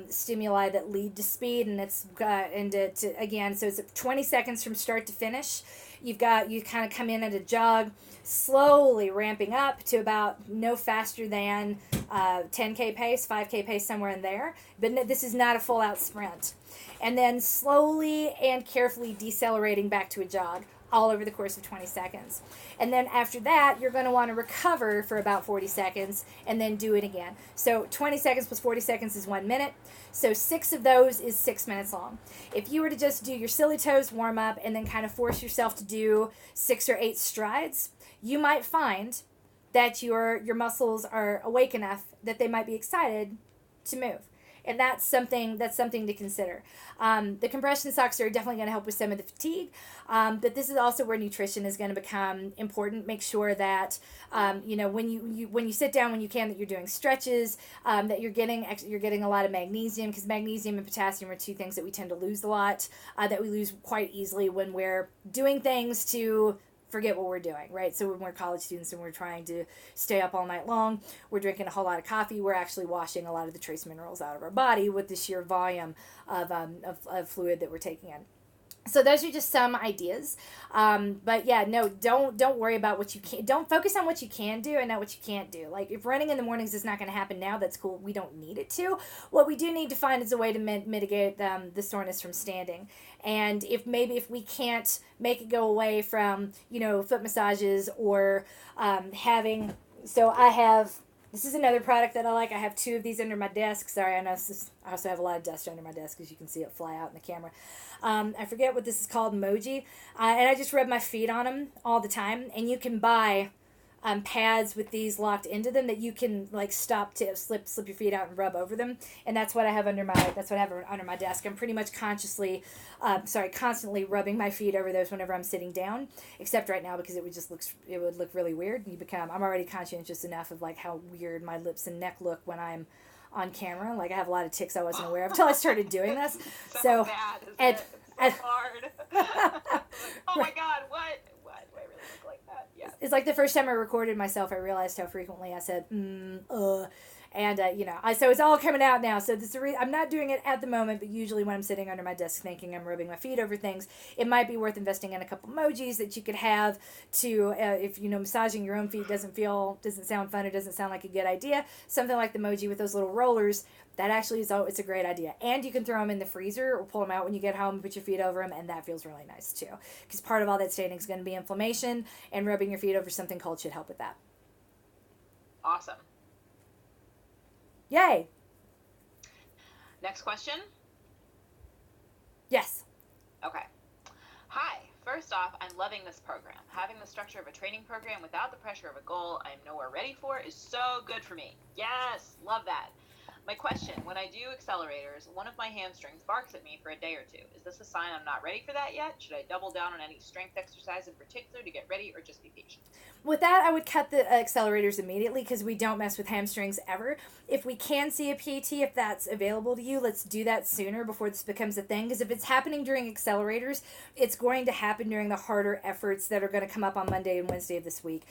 stimuli that lead to speed, and it's again. So it's 20 seconds from start to finish. You kind of come in at a jog, slowly ramping up to about no faster than 10K pace, 5K pace, somewhere in there. But this is not a full out sprint. And then slowly and carefully decelerating back to a jog. all over the course of 20 seconds. And then after that, you're going to want to recover for about 40 seconds and then do it again. So 20 seconds plus 40 seconds is 1 minute. So 6 of those is 6 minutes long. If you were to just do your silly toes warm up and then kind of force yourself to do 6 or 8 strides, you might find that your muscles are awake enough that they might be excited to move. And that's something to consider. The compression socks are definitely going to help with some of the fatigue, but this is also where nutrition is going to become important. Make sure that when you sit down when you can, that you're doing stretches, that you're getting a lot of magnesium, because magnesium and potassium are 2 things that we tend to lose a lot, that we lose quite easily when we're doing things to forget what we're doing, right? So when we're college students and we're trying to stay up all night long, we're drinking a whole lot of coffee, we're actually washing a lot of the trace minerals out of our body with the sheer volume of fluid that we're taking in. So those are just some ideas, but yeah, no, don't worry about what you can't. Don't focus on what you can do and not what you can't do. Like if running in the mornings is not going to happen now, that's cool. We don't need it to. What we do need to find is a way to mitigate the soreness from standing. And if we can't make it go away from foot massages or having. So I have. This is another product that I like. I have 2 of these under my desk. Sorry, I know I also have a lot of dust under my desk, as you can see it fly out in the camera. I forget what this is called, Moji. And I just rub my feet on them all the time. And you can buy pads with these locked into them that you can like stop to slip your feet out and rub over them. And that's what I have under my desk. I'm pretty much constantly rubbing my feet over those whenever I'm sitting down, except right now because it would look really weird. I'm already conscientious enough of like how weird my lips and neck look when I'm on camera. Like I have a lot of tics I wasn't aware of until I started doing this. So bad, it's so hard. Oh my God, what? Why do I really look like that? Yeah. It's like the first time I recorded myself, I realized how frequently I said, And, so it's all coming out now. So I'm not doing it at the moment, but usually when I'm sitting under my desk thinking I'm rubbing my feet over things, it might be worth investing in a couple emojis that you could have to, if, massaging your own feet doesn't sound fun or doesn't sound like a good idea, something like the emoji with those little rollers, that actually it's a great idea. And you can throw them in the freezer or pull them out when you get home and put your feet over them, and that feels really nice too. Because part of all that standing is going to be inflammation, and rubbing your feet over something cold should help with that. Awesome. Yay. Next question? Yes. Okay. Hi. First off, I'm loving this program. Having the structure of a training program without the pressure of a goal I'm nowhere ready for is so good for me. Yes, love that. My question, when I do accelerators, one of my hamstrings barks at me for a day or 2. Is this a sign I'm not ready for that yet? Should I double down on any strength exercise in particular to get ready, or just be patient? With that, I would cut the accelerators immediately because we don't mess with hamstrings ever. If we can see a PT, if that's available to you, let's do that sooner before this becomes a thing. Because if it's happening during accelerators, it's going to happen during the harder efforts that are going to come up on Monday and Wednesday of this week.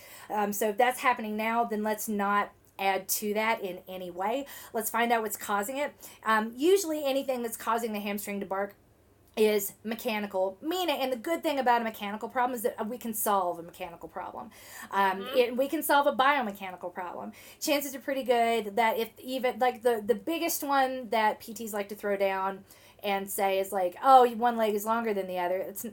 So if that's happening now, then let's not add to that in any way. Let's find out what's causing it. Usually anything that's causing the hamstring to bark is mechanical. And the good thing about a mechanical problem is that we can solve a mechanical problem. We can solve a biomechanical problem. Chances are pretty good that if even like the biggest one that PTs like to throw down and say is like, oh, one leg is longer than the other. It's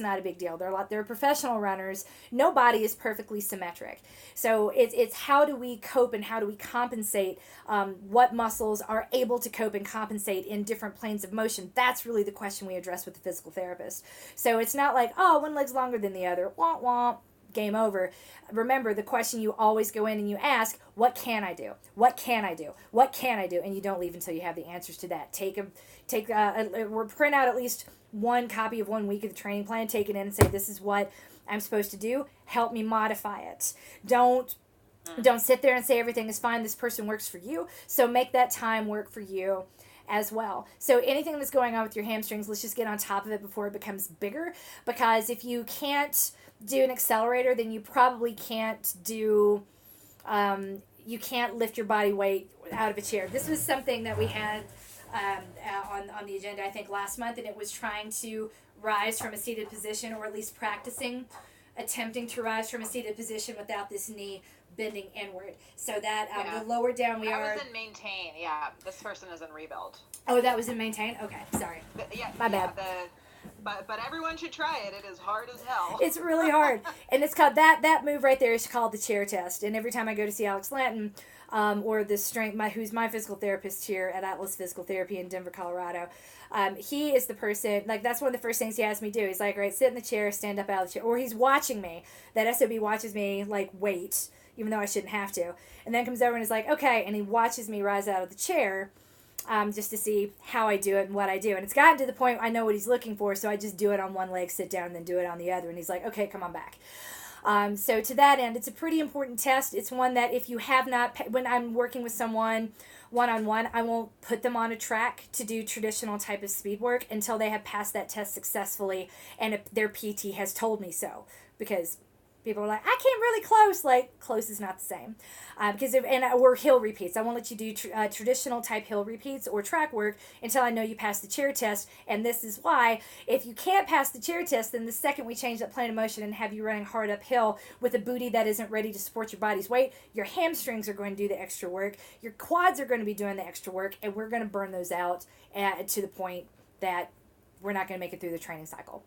not a big deal. They're professional runners. No body is perfectly symmetric. So it's how do we cope and how do we compensate? What muscles are able to cope and compensate in different planes of motion? That's really the question we address with the physical therapist. So it's not like, oh, one leg's longer than the other. Womp womp. Game over. Remember, the question you always go in and you ask, what can I do? What can I do? What can I do? And you don't leave until you have the answers to that. Print out at least one copy of 1 week of the training plan, take it in and say, this is what I'm supposed to do. Help me modify it. Don't sit there and say everything is fine. This person works for you. So make that time work for you as well. So anything that's going on with your hamstrings, let's just get on top of it before it becomes bigger. Because if you can't do an accelerator, then you probably can't do, you can't lift your body weight out of a chair. This was something that we had on the agenda, I think, last month, and it was trying to rise from a seated position, or at least attempting to rise from a seated position without this knee bending inward. So that the lower down we are. That was in maintain. Yeah, this person is in rebuild. Oh, that was in maintain. Okay, sorry. My bad. But everyone should try it. It is hard as hell. It's really hard, and it's called that move right there is called the chair test. And every time I go to see Alex Lanton, or the who's my physical therapist here at Atlas Physical Therapy in Denver, Colorado, he is the person, like, that's one of the first things he has me do. He's like, right, sit in the chair, stand up out of the chair, or he's watching me. That SOB watches me like wait, even though I shouldn't have to, and then comes over and is like, okay, and he watches me rise out of the chair. Just to see how I do it and what I do. And it's gotten to the point I know what he's looking for, so I just do it on one leg, sit down, and then do it on the other. And he's like, okay, come on back. So to that end, it's a pretty important test. It's one that if you have not, when I'm working with someone one-on-one, I won't put them on a track to do traditional type of speed work until they have passed that test successfully and if their PT has told me so. Because people are like, I came really close. Like, close is not the same. Or hill repeats. I won't let you do traditional type hill repeats or track work until I know you pass the chair test. And this is why, if you can't pass the chair test, then the second we change that plane of motion and have you running hard uphill with a booty that isn't ready to support your body's weight, your hamstrings are going to do the extra work. Your quads are going to be doing the extra work. And we're going to burn those out to the point that we're not going to make it through the training cycle.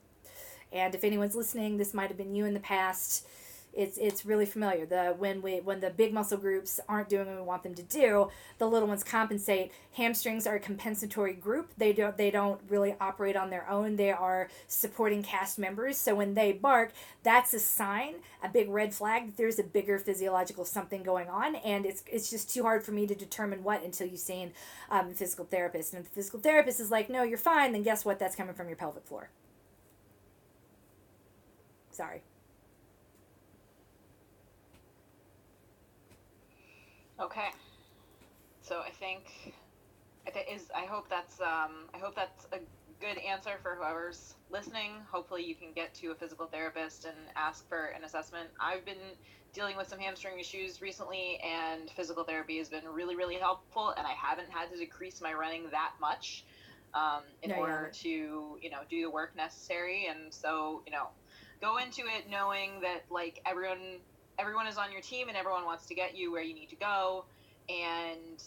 And if anyone's listening, this might have been you in the past. It's really familiar. When the big muscle groups aren't doing what we want them to do, the little ones compensate. Hamstrings are a compensatory group. They don't really operate on their own. They are supporting cast members. So when they bark, that's a sign, a big red flag that there's a bigger physiological something going on. And it's just too hard for me to determine what until you've seen a physical therapist. And if the physical therapist is like, no, you're fine, then guess what? That's coming from your pelvic floor. Sorry. Okay. So I hope that's a good answer for whoever's listening. Hopefully you can get to a physical therapist and ask for an assessment. I've been dealing with some hamstring issues recently, and physical therapy has been really, really helpful, and I haven't had to decrease my running that much in order to, do the work necessary. And so, go into it knowing that, like, everyone is on your team and everyone wants to get you where you need to go, and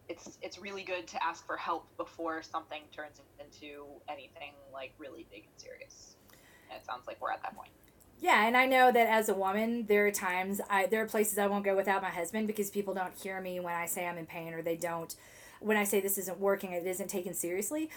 it's really good to ask for help before something turns into anything like really big and serious. And it sounds like we're at that point. Yeah, and I know that as a woman, there are times there are places I won't go without my husband because people don't hear me when I say I'm in pain, or they don't when I say this isn't working, it isn't taken seriously.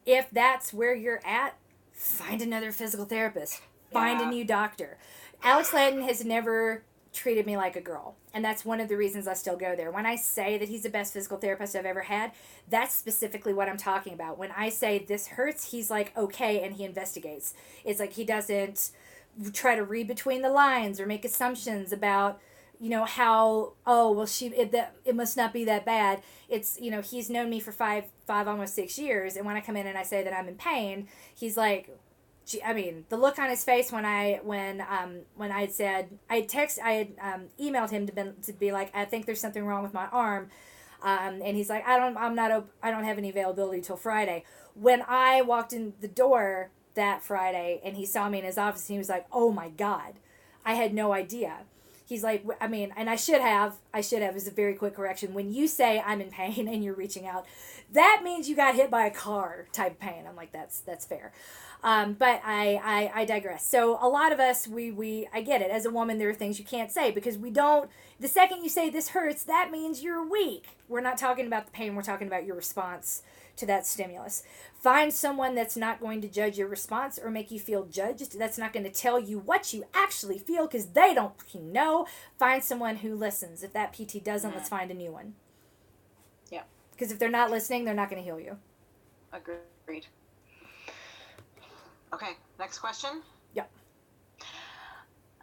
If that's where you're at, find another physical therapist. Find a new doctor. Alex Lanton has never treated me like a girl, and that's one of the reasons I still go there. When I say that he's the best physical therapist I've ever had, that's specifically what I'm talking about. When I say this hurts, he's like, okay, and he investigates. It's like he doesn't try to read between the lines or make assumptions about how, it must not be that bad. It's, he's known me for five almost 6 years, and when I come in and I say that I'm in pain, he's like, the look on his face when I had said, I had emailed him to be like, I think there's something wrong with my arm, and he's like, I don't have any availability till Friday. When I walked in the door that Friday and he saw me in his office, he was like, oh my God, I had no idea. He's like, and I should have, it was a very quick correction. When you say I'm in pain and you're reaching out, that means you got hit by a car type of pain. I'm like, that's fair. But I digress. So a lot of us, I get it. As a woman, there are things you can't say because the second you say this hurts, that means you're weak. We're not talking about the pain. We're talking about your response to that stimulus. Find someone that's not going to judge your response or make you feel judged. That's not going to tell you what you actually feel because they don't know. Find someone who listens. If that PT doesn't, let's find a new one. Yeah. Because if they're not listening, they're not going to heal you. Agreed. Okay, next question. Yep.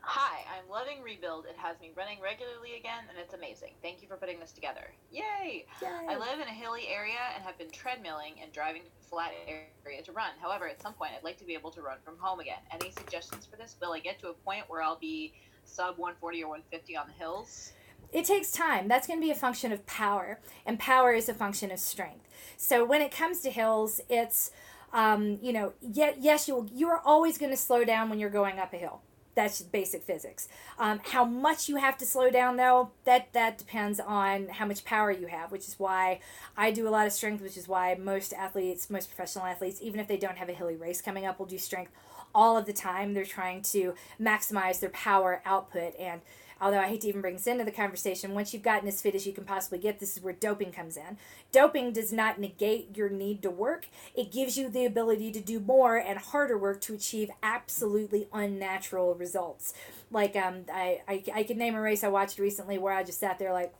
Hi, I'm loving Rebuild. It has me running regularly again, and it's amazing. Thank you for putting this together. Yay! I live in a hilly area and have been treadmilling and driving to a flat area to run. However, at some point, I'd like to be able to run from home again. Any suggestions for this? Will I get to a point where I'll be sub 140 or 150 on the hills? It takes time. That's going to be a function of power, and power is a function of strength. So when it comes to hills, it's, yes, you're always going to slow down when you're going up a hill. That's just basic physics. How much you have to slow down, though, that depends on how much power you have, which is why I do a lot of strength, which is why most athletes, most professional athletes, even if they don't have a hilly race coming up, will do strength all of the time. They're trying to maximize their power output. And although I hate to even bring this into the conversation, once you've gotten as fit as you can possibly get, this is where doping comes in. Doping does not negate your need to work. It gives you the ability to do more and harder work to achieve absolutely unnatural results. Like I could name a race I watched recently where I just sat there like,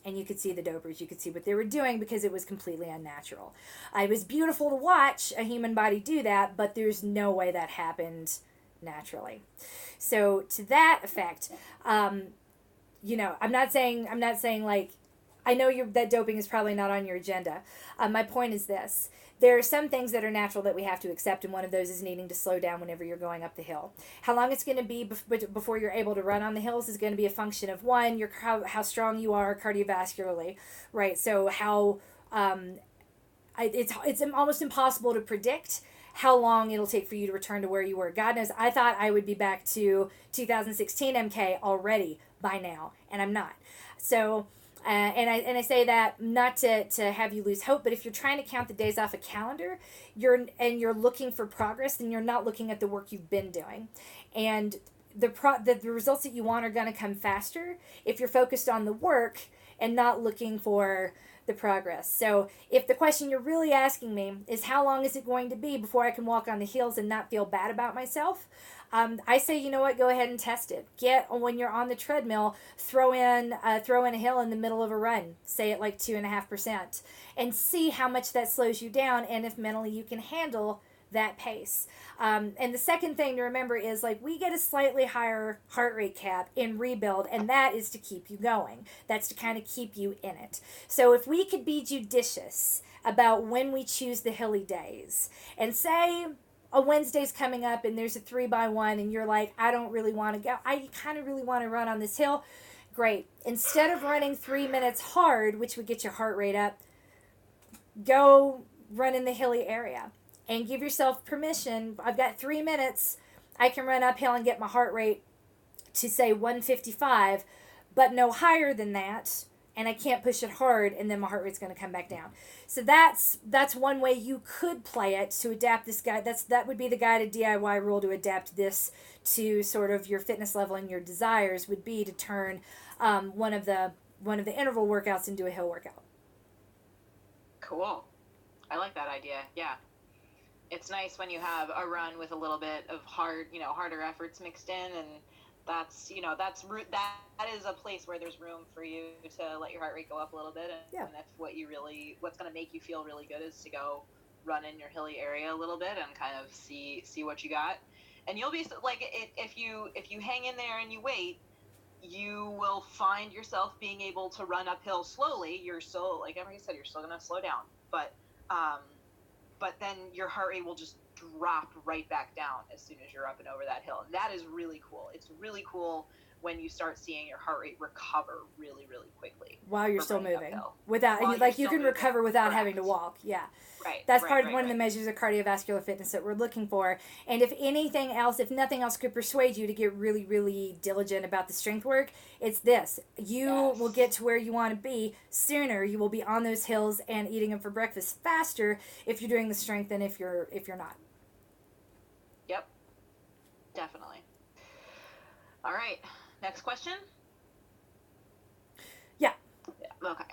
and you could see the dopers, you could see what they were doing because it was completely unnatural. It was beautiful to watch a human body do that, but there's no way that happened naturally. So to that effect, you know, I'm not saying like, I know that doping is probably not on your agenda. My point is this. There are some things that are natural that we have to accept, and one of those is needing to slow down whenever you're going up the hill. How long it's going to be before you're able to run on the hills is going to be a function of, one, how strong you are cardiovascularly, right? So how it's almost impossible to predict how long it'll take for you to return to where you were. God knows, I thought I would be back to 2016 MK already by now, and I'm not. So, and I say that not to have you lose hope, but if you're trying to count the days off a calendar, you're looking for progress, then you're not looking at the work you've been doing, and the results that you want are going to come faster if you're focused on the work and not looking for the progress. So if the question you're really asking me is how long is it going to be before I can walk on the hills and not feel bad about myself, I say, you know what, go ahead and test it. When you're on the treadmill, throw in a hill in the middle of a run, say at like 2.5%, and see how much that slows you down and if mentally you can handle that pace. And the second thing to remember is, like, we get a slightly higher heart rate cap in rebuild, and that is to keep you going. That's to kind of keep you in it. So if we could be judicious about when we choose the hilly days, and say a Wednesday's coming up and there's a 3x1 and you're like, I don't really want to go, I kind of really want to run on this hill, great. Instead of running 3 minutes hard, which would get your heart rate up, go run in the hilly area. And give yourself permission. I've got 3 minutes. I can run uphill and get my heart rate to, say, 155, but no higher than that. And I can't push it hard, and then my heart rate's going to come back down. So that's one way you could play it to adapt this guide. That would be the guided DIY rule to adapt this to sort of your fitness level and your desires, would be to turn one of the interval workouts into a hill workout. Cool. I like that idea. Yeah. It's nice when you have a run with a little bit of harder efforts mixed in, and that is a place where there's room for you to let your heart rate go up a little bit. And if what's going to make you feel really good is to go run in your hilly area a little bit and kind of see what you got. And you'll be like, if you hang in there and you wait, you will find yourself being able to run uphill slowly. You're still, like Emery said, you're still going to slow down, but then your heart rate will just drop right back down as soon as you're up and over that hill. And that is really cool. It's really cool when you start seeing your heart rate recover really, really quickly. While you're still moving. You can recover without having to walk. Yeah. Right. That's one of the measures of cardiovascular fitness that we're looking for. And if nothing else could persuade you to get really, really diligent about the strength work, it's this. You will get to where you want to be sooner. You will be on those hills and eating them for breakfast faster if you're doing the strength than if you're not. Yep. Definitely. All right. Next question? Yeah. Okay.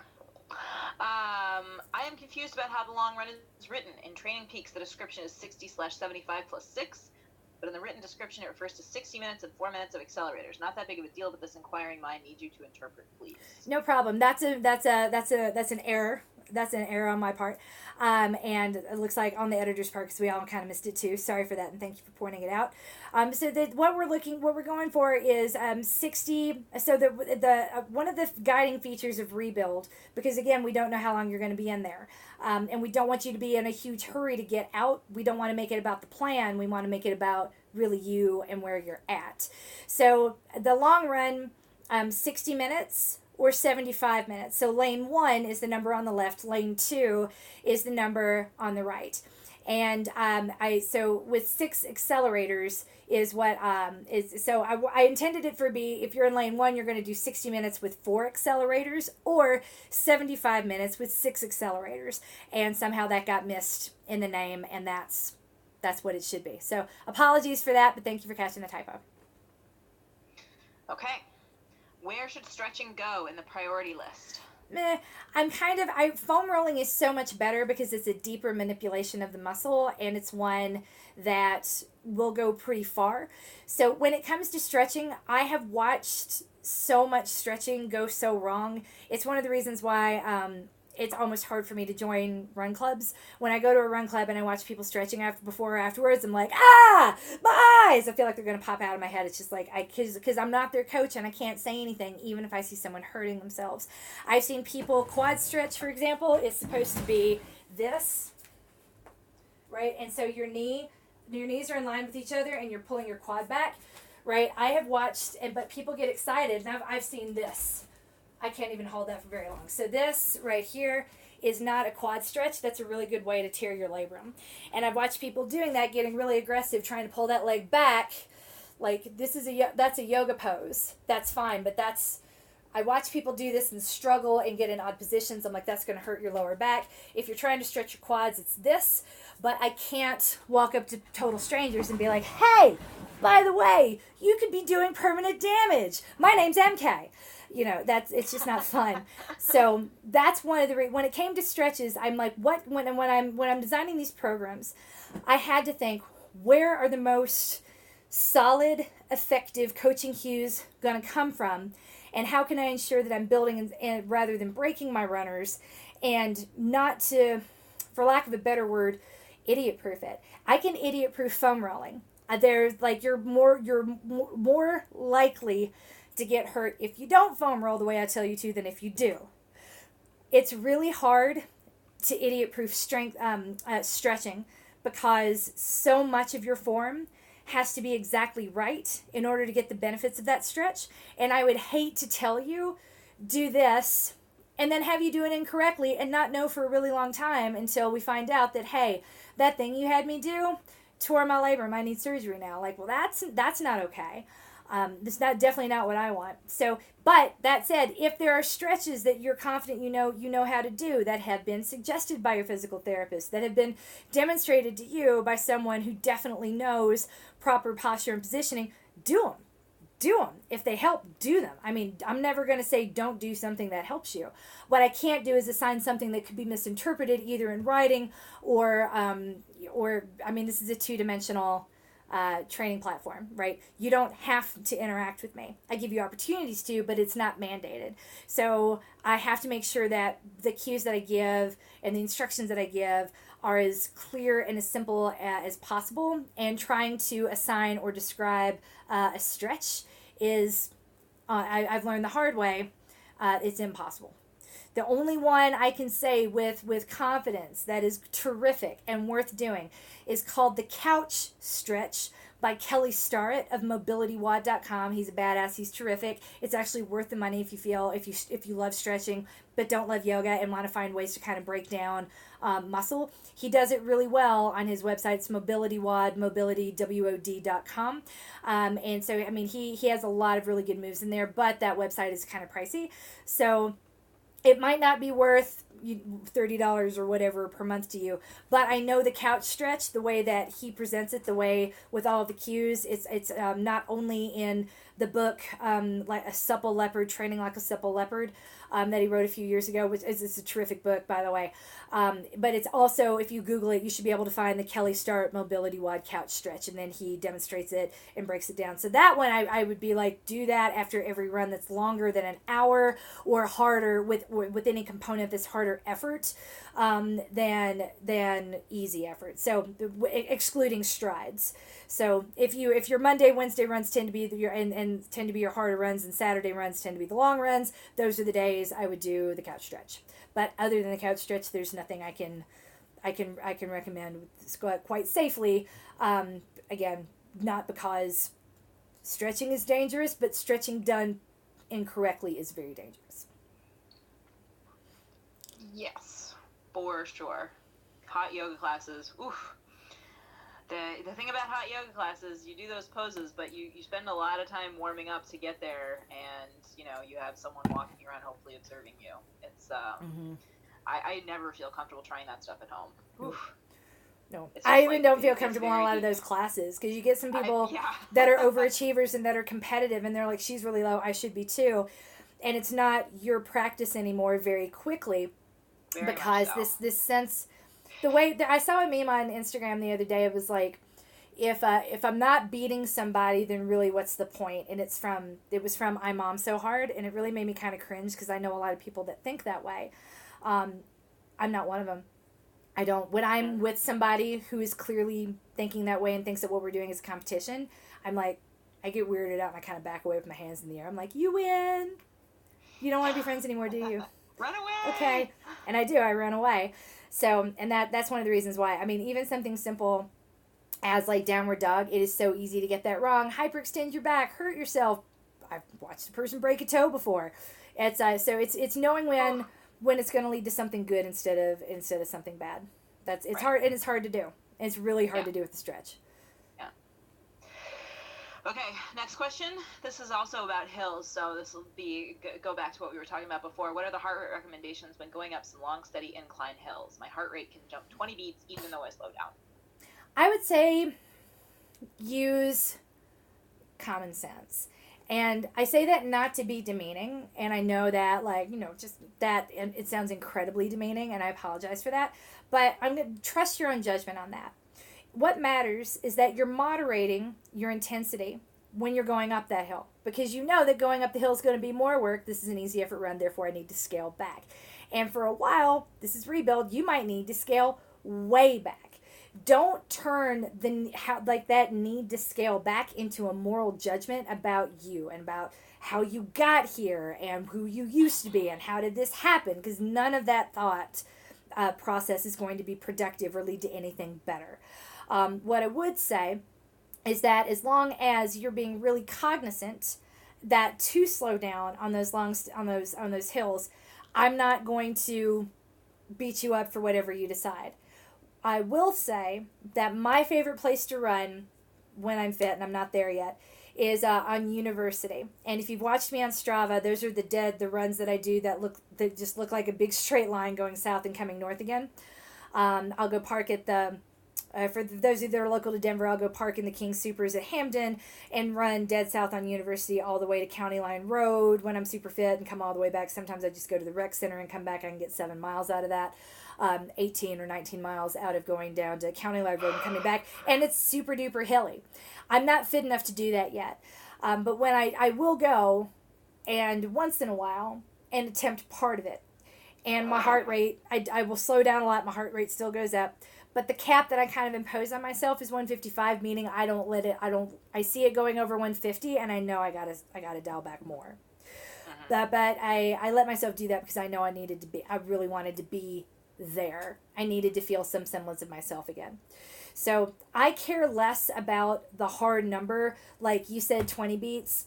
I am confused about how the long run is written. In Training Peaks, the description is 60/75 plus 6, but in the written description, it refers to 60 minutes and 4 minutes of accelerators. Not that big of a deal, but this inquiring mind needs you to interpret, please. No problem. That's an error. That's an error on my part, and it looks like on the editor's part, because we all kind of missed it too. Sorry for that, and thank you for pointing it out. So what we're going for is 60. So the one of the guiding features of rebuild, because again, we don't know how long you're going to be in there, and we don't want you to be in a huge hurry to get out. We don't want to make it about the plan. We want to make it about really you and where you're at. So the long run, 60 minutes. Or 75 minutes. So lane 1 is the number on the left, lane 2 is the number on the right. And so with 6 accelerators is what so I intended it for if you're in lane 1, you're going to do 60 minutes with 4 accelerators, or 75 minutes with 6 accelerators, and somehow that got missed in the name, and that's what it should be. So apologies for that, but thank you for catching the typo. Okay. Where should stretching go in the priority list? Foam rolling is so much better because it's a deeper manipulation of the muscle, and it's one that will go pretty far. So when it comes to stretching, I have watched so much stretching go so wrong. It's one of the reasons why it's almost hard for me to join run clubs. When I go to a run club and I watch people stretching before or afterwards, I'm like, my eyes! I feel like they're going to pop out of my head. It's just like, because I'm not their coach and I can't say anything, even if I see someone hurting themselves. I've seen people quad stretch, for example, is supposed to be this, right? And so your knees are in line with each other and you're pulling your quad back, right? I have watched, but people get excited, and I've seen this. I can't even hold that for very long. So this right here is not a quad stretch. That's a really good way to tear your labrum. And I've watched people doing that, getting really aggressive, trying to pull that leg back. Like that's a yoga pose. That's fine, but I watch people do this and struggle and get in odd positions. I'm like, that's going to hurt your lower back. If you're trying to stretch your quads, it's this. But I can't walk up to total strangers and be like, hey, by the way, you could be doing permanent damage. My name's MK. It's just not fun. So that's one of the when it came to stretches, I'm like, when I'm designing these programs, I had to think, where are the most solid, effective coaching cues going to come from, and how can I ensure that I'm building and rather than breaking my runners, and not to, for lack of a better word, idiot proof it. I can idiot proof foam rolling. There's like you're more likely to get hurt if you don't foam roll the way I tell you to than if you do. It's really hard to idiot-proof stretching because so much of your form has to be exactly right in order to get the benefits of that stretch. And I would hate to tell you, do this, and then have you do it incorrectly and not know for a really long time until we find out that, hey, that thing you had me do tore my labrum, I need surgery now. Like, well, that's not okay. That's definitely not what I want. So, but that said, if there are stretches that you're confident you know how to do, that have been suggested by your physical therapist, that have been demonstrated to you by someone who definitely knows proper posture and positioning, do them. Do them. If they help, do them. I mean, I'm never going to say don't do something that helps you. What I can't do is assign something that could be misinterpreted either in writing or this is a two-dimensional training platform, right? You don't have to interact with me. I give you opportunities to, but it's not mandated. So I have to make sure that the cues that I give and the instructions that I give are as clear and as simple as possible. And trying to assign or describe a stretch is, I've learned the hard way, it's impossible. The only one I can say with confidence that is terrific and worth doing is called the Couch Stretch by Kelly Starrett of mobilitywod.com. He's a badass. He's terrific. It's actually worth the money if you love stretching but don't love yoga and want to find ways to kind of break down muscle. He does it really well on his website. It's mobilitywod, mobilitywod.com. And so, I mean, he has a lot of really good moves in there, but that website is kind of pricey. So it might not be worth $30 or whatever per month to you, but I know the Couch Stretch, the way that he presents it, the way with all of the cues, it's not only in the book like a supple leopard, training like a supple leopard, that he wrote a few years ago, which is a terrific book, by the way. But it's also, if you Google it, you should be able to find the Kelly Starrett Mobility WOD Couch Stretch, and then he demonstrates it and breaks it down. So that one, I would be like, do that after every run that's longer than an hour or harder with any component that's harder effort than easy effort. So excluding strides. So if your Monday, Wednesday runs tend to be your harder runs, and Saturday runs tend to be the long runs, those are the days I would do the Couch Stretch. But other than the Couch Stretch, there's nothing I can recommend quite safely. Again, not because stretching is dangerous, but stretching done incorrectly is very dangerous. Yes, for sure. hot yoga classes, oof. The thing about hot yoga classes, you do those poses, but you spend a lot of time warming up to get there, and you have someone walking around, hopefully observing you. It's I never feel comfortable trying that stuff at home. Oof. No, It's I just, even like, don't feel it's comfortable in a very lot of deep. those classes because you get some people Yeah. that are overachievers and that are competitive, and they're like, she's really low, I should be too, and it's not your practice anymore very quickly Very because much so. this sense, the way that I saw a meme on Instagram the other day, it was like, if I'm not beating somebody, then really what's the point? And it was from I Mom So Hard, and it really made me kind of cringe because I know a lot of people that think that way. I'm not one of them. I don't. When I'm with somebody who is clearly thinking that way and thinks that what we're doing is a competition, I'm like, I get weirded out and I kind of back away with my hands in the air. I'm like, you win. You don't want to be friends anymore, do you? Run away. Okay. And I do. I run away. So, and that's one of the reasons why. I mean, even something simple as like downward dog, it is so easy to get that wrong. Hyperextend your back, hurt yourself. I've watched a person break a toe before. It's so it's knowing when it's going to lead to something good instead of something bad. It's Right. hard, and it's hard to do. It's really hard to do with the stretch. Yeah. Okay, next question. This is also about hills, so this will go back to what we were talking about before. What are the heart rate recommendations when going up some long, steady incline hills? My heart rate can jump 20 beats even though I slow down. I would say use common sense. And I say that not to be demeaning, and I know that, like, just that, and it sounds incredibly demeaning, and I apologize for that, but I'm going to trust your own judgment on that. What matters is that you're moderating your intensity when you're going up that hill, because you know that going up the hill is going to be more work. This is an easy effort run, therefore I need to scale back. And for a while, this is rebuild, you might need to scale way back. Don't turn that need to scale back into a moral judgment about you and about how you got here and who you used to be and how did this happen, because none of that thought process is going to be productive or lead to anything better. What I would say is that as long as you're being really cognizant that to slow down on those hills, I'm not going to beat you up for whatever you decide. I will say that my favorite place to run when I'm fit, and I'm not there yet, is on University. And if you've watched me on Strava, those are the runs that I do that just look like a big straight line going south and coming north again. I'll go park at for those of you that are local to Denver, I'll go park in the King Supers at Hamden and run dead south on University all the way to County Line Road when I'm super fit and come all the way back. Sometimes I just go to the rec center and come back. I can get 7 miles out of that. 18 or 19 miles out of going down to County Line Road and coming back. And it's super duper hilly. I'm not fit enough to do that yet. But when I will go, and once in a while, and attempt part of it. And my heart rate, I will slow down a lot. My heart rate still goes up. But the cap that I kind of impose on myself is 155, meaning I see it going over 150, and I know I gotta dial back more. But I let myself do that because I know I really wanted to be there. I needed to feel some semblance of myself again. So I care less about the hard number, like you said, 20 beats.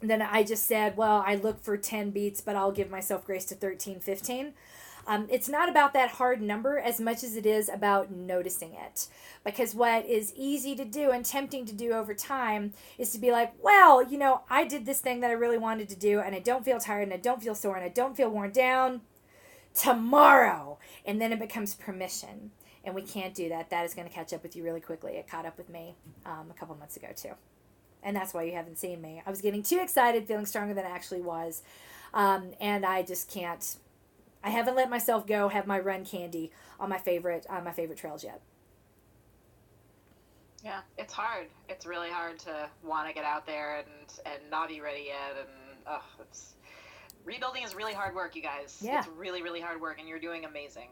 Then I just said, well, I look for 10 beats, but I'll give myself grace to 13, 15. It's not about that hard number as much as it is about noticing it. Because what is easy to do and tempting to do over time is to be like, well, I did this thing that I really wanted to do, and I don't feel tired, and I don't feel sore, and I don't feel worn down. Tomorrow. And then it becomes permission. And we can't do that. That is going to catch up with you really quickly. It caught up with me a couple months ago, too. And that's why you haven't seen me. I was getting too excited, feeling stronger than I actually was. And I just can't. I haven't let myself go have my run candy on my favorite trails yet. Yeah, it's hard. It's really hard to want to get out there and not be ready yet. And rebuilding is really hard work, you guys. Yeah. It's really, really hard work, and you're doing amazing.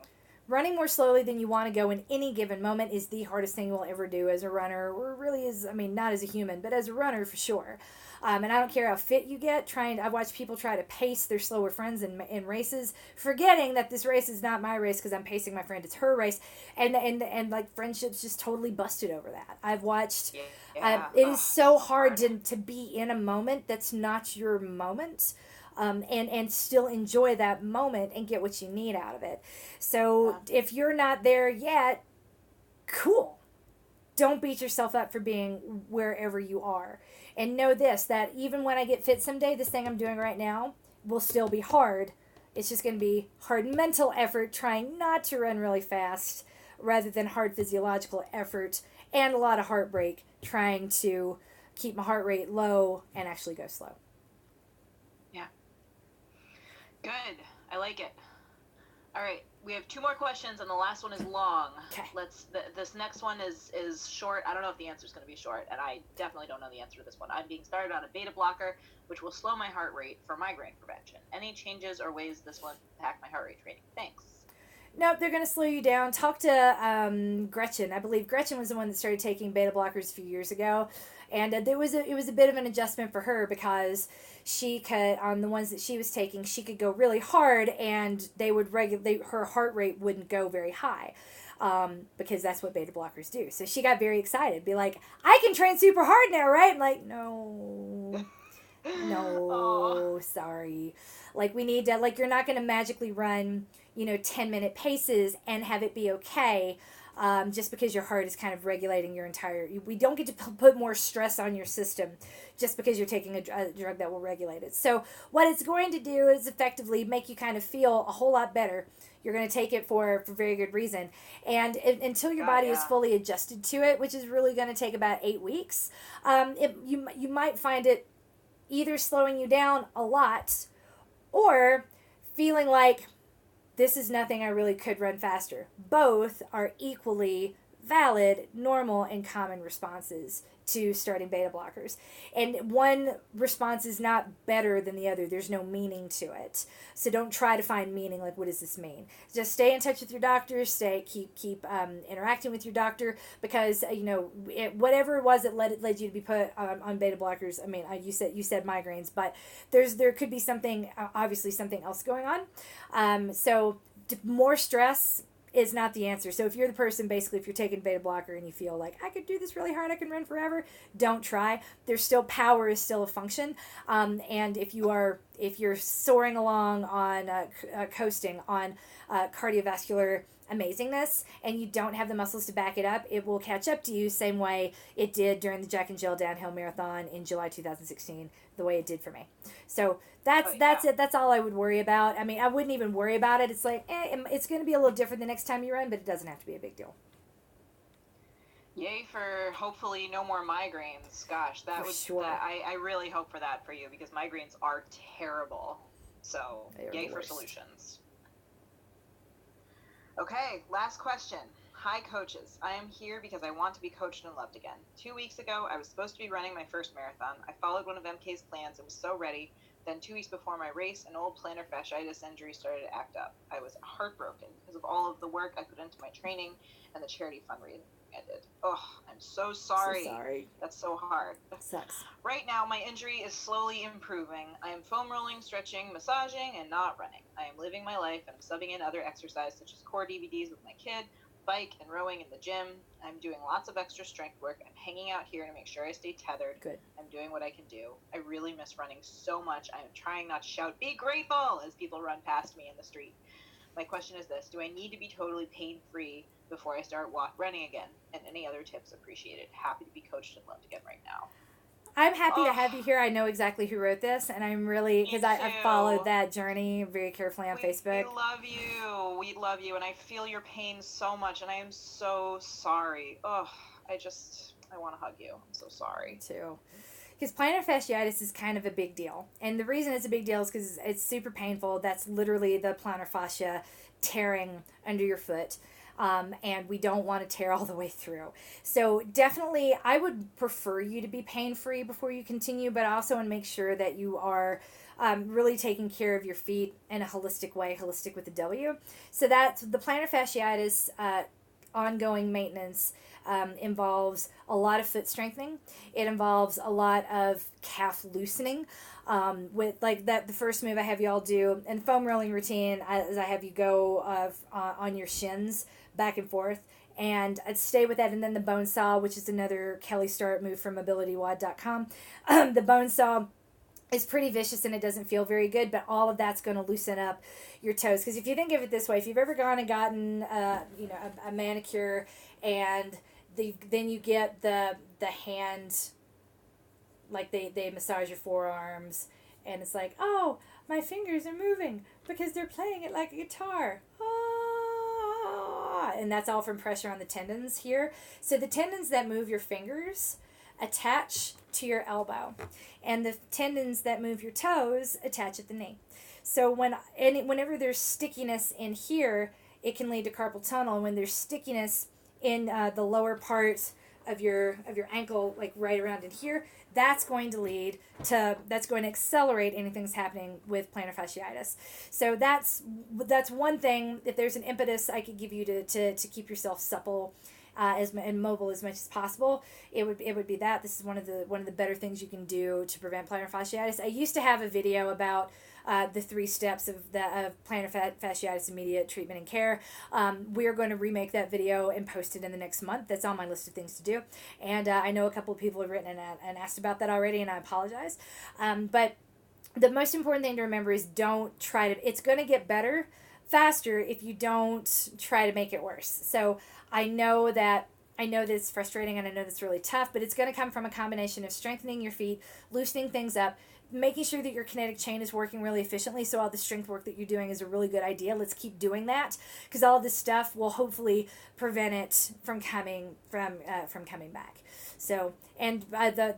Running more slowly than you want to go in any given moment is the hardest thing you'll ever do as a runner, or really not as a human, but as a runner for sure. And I don't care how fit you get. I've watched people try to pace their slower friends in races, forgetting that this race is not my race because I'm pacing my friend. It's her race, and like friendships just totally busted over that. I've watched. Yeah. It is so hard to be in a moment that's not your moment. and still enjoy that moment and get what you need out of it. So if you're not there yet, cool. Don't beat yourself up for being wherever you are. And know this, that even when I get fit someday, this thing I'm doing right now will still be hard. It's just going to be hard mental effort trying not to run really fast rather than hard physiological effort and a lot of heartbreak trying to keep my heart rate low and actually go slow. Yeah. Good. I like it. All right, we have 2 more questions, and the last one is long. Okay. This next one is short. I don't know if the answer is going to be short, and I definitely don't know the answer to this one. I'm being started on a beta blocker, which will slow my heart rate for migraine prevention. Any changes or ways this will impact my heart rate training? Thanks. No, they're going to slow you down. Talk to Gretchen. I believe Gretchen was the one that started taking beta blockers a few years ago, and it was a bit of an adjustment for her because she could, on the ones that she was taking, she could go really hard and they would regulate, her heart rate wouldn't go very high. Because that's what beta blockers do. So she got very excited, be like, I can train super hard now, right? I'm like, no, sorry. Like, we need to, like, you're not going to magically run 10-minute paces and have it be okay, just because your heart is kind of regulating your entire, we don't get to put more stress on your system just because you're taking a drug that will regulate it. So what it's going to do is effectively make you kind of feel a whole lot better. You're going to take it for very good reason. And until your body is fully adjusted to it, which is really going to take about 8 weeks, you might find it either slowing you down a lot or feeling like, this is nothing, I really could run faster. Both are equally valid, normal, and common responses to starting beta blockers. And one response is not better than the other. There's no meaning to it. So don't try to find meaning, like, what does this mean? Just stay in touch with your doctor, keep interacting with your doctor, because whatever it was that led you to be put on beta blockers. I mean, you said migraines, but there could be something, obviously something else going on. So more stress is not the answer. So if you're the person, basically, if you're taking beta blocker and you feel like, I could do this really hard, I can run forever, don't try. There's still, power is still a function. And if you're soaring along on coasting on cardiovascular amazingness and you don't have the muscles to back it up, it will catch up to you same way it did during the Jack and Jill downhill marathon in July 2016, the way it did for me. So that's it. That's all I would worry about. I mean, I wouldn't even worry about it. It's like, it's going to be a little different the next time you run, but it doesn't have to be a big deal. Yay for hopefully no more migraines. Gosh, that would sure. I really hope for that for you, because migraines are terrible. So yay for solutions. Okay, last question. Hi, coaches. I am here because I want to be coached and loved again. 2 weeks ago, I was supposed to be running my first marathon. I followed one of MK's plans and was so ready. Then 2 weeks before my race, an old plantar fasciitis injury started to act up. I was heartbroken because of all of the work I put into my training and the charity fundraising I did. Oh, I'm so sorry. So sorry. That's so hard. That sucks. Right now, my injury is slowly improving. I am foam rolling, stretching, massaging, and not running. I am living my life, and I'm subbing in other exercise such as core DVDs with my kid, bike and rowing in the gym. I'm doing lots of extra strength work. I'm hanging out here to make sure I stay tethered. Good. I'm doing what I can do. I really miss running so much. I am trying not to shout, "Be grateful," as people run past me in the street. My question is this: do I need to be totally pain-free before I start running again? And any other tips appreciated. Happy to be coached and loved again right now. I'm happy to have you here. I know exactly who wrote this, and I'm really, because I followed that journey very carefully on Facebook. We love you. We love you, and I feel your pain so much, and I am so sorry. Oh, I want to hug you. I'm so sorry. Me too. Because plantar fasciitis is kind of a big deal. And the reason it's a big deal is because it's super painful. That's literally the plantar fascia tearing under your foot. And we don't want to tear all the way through. So definitely, I would prefer you to be pain-free before you continue, but I also want to make sure that you are really taking care of your feet in a holistic way, holistic with a W. So that's the plantar fasciitis ongoing maintenance involves a lot of foot strengthening. It involves a lot of calf loosening. With like that, the first move I have you all do in foam rolling routine, as I have you go on your shins back and forth, and I'd stay with that. And then the bone saw, which is another Kelly Starrett move from mobilitywod.com. The bone saw is pretty vicious and it doesn't feel very good, but all of that's going to loosen up your toes. Because if you think of it this way, if you've ever gone and gotten a manicure and then you get the hand, like they massage your forearms and it's like, oh, my fingers are moving because they're playing it like a guitar. Ah, and that's all from pressure on the tendons here. So the tendons that move your fingers attach to your elbow, and the tendons that move your toes attach at the knee. So whenever there's stickiness in here, it can lead to carpal tunnel. And when there's stickiness in the lower part of your ankle, like right around in here, that's going to accelerate anything that's happening with plantar fasciitis. So that's one thing. If there's an impetus I could give you to keep yourself supple and mobile as much as possible, it would be that. This is one of the better things you can do to prevent plantar fasciitis. I used to have a video about the 3 steps of plantar fasciitis immediate treatment and care. We are going to remake that video and post it in the next month. That's on my list of things to do. And I know a couple of people have written and asked about that already, and I apologize. But the most important thing to remember is it's going to get better faster if you don't try to make it worse. So I know that it's frustrating and I know that's really tough, but it's going to come from a combination of strengthening your feet, loosening things up, making sure that your kinetic chain is working really efficiently. So all the strength work that you're doing is a really good idea. Let's keep doing that, because all of this stuff will hopefully prevent it from coming back. So, and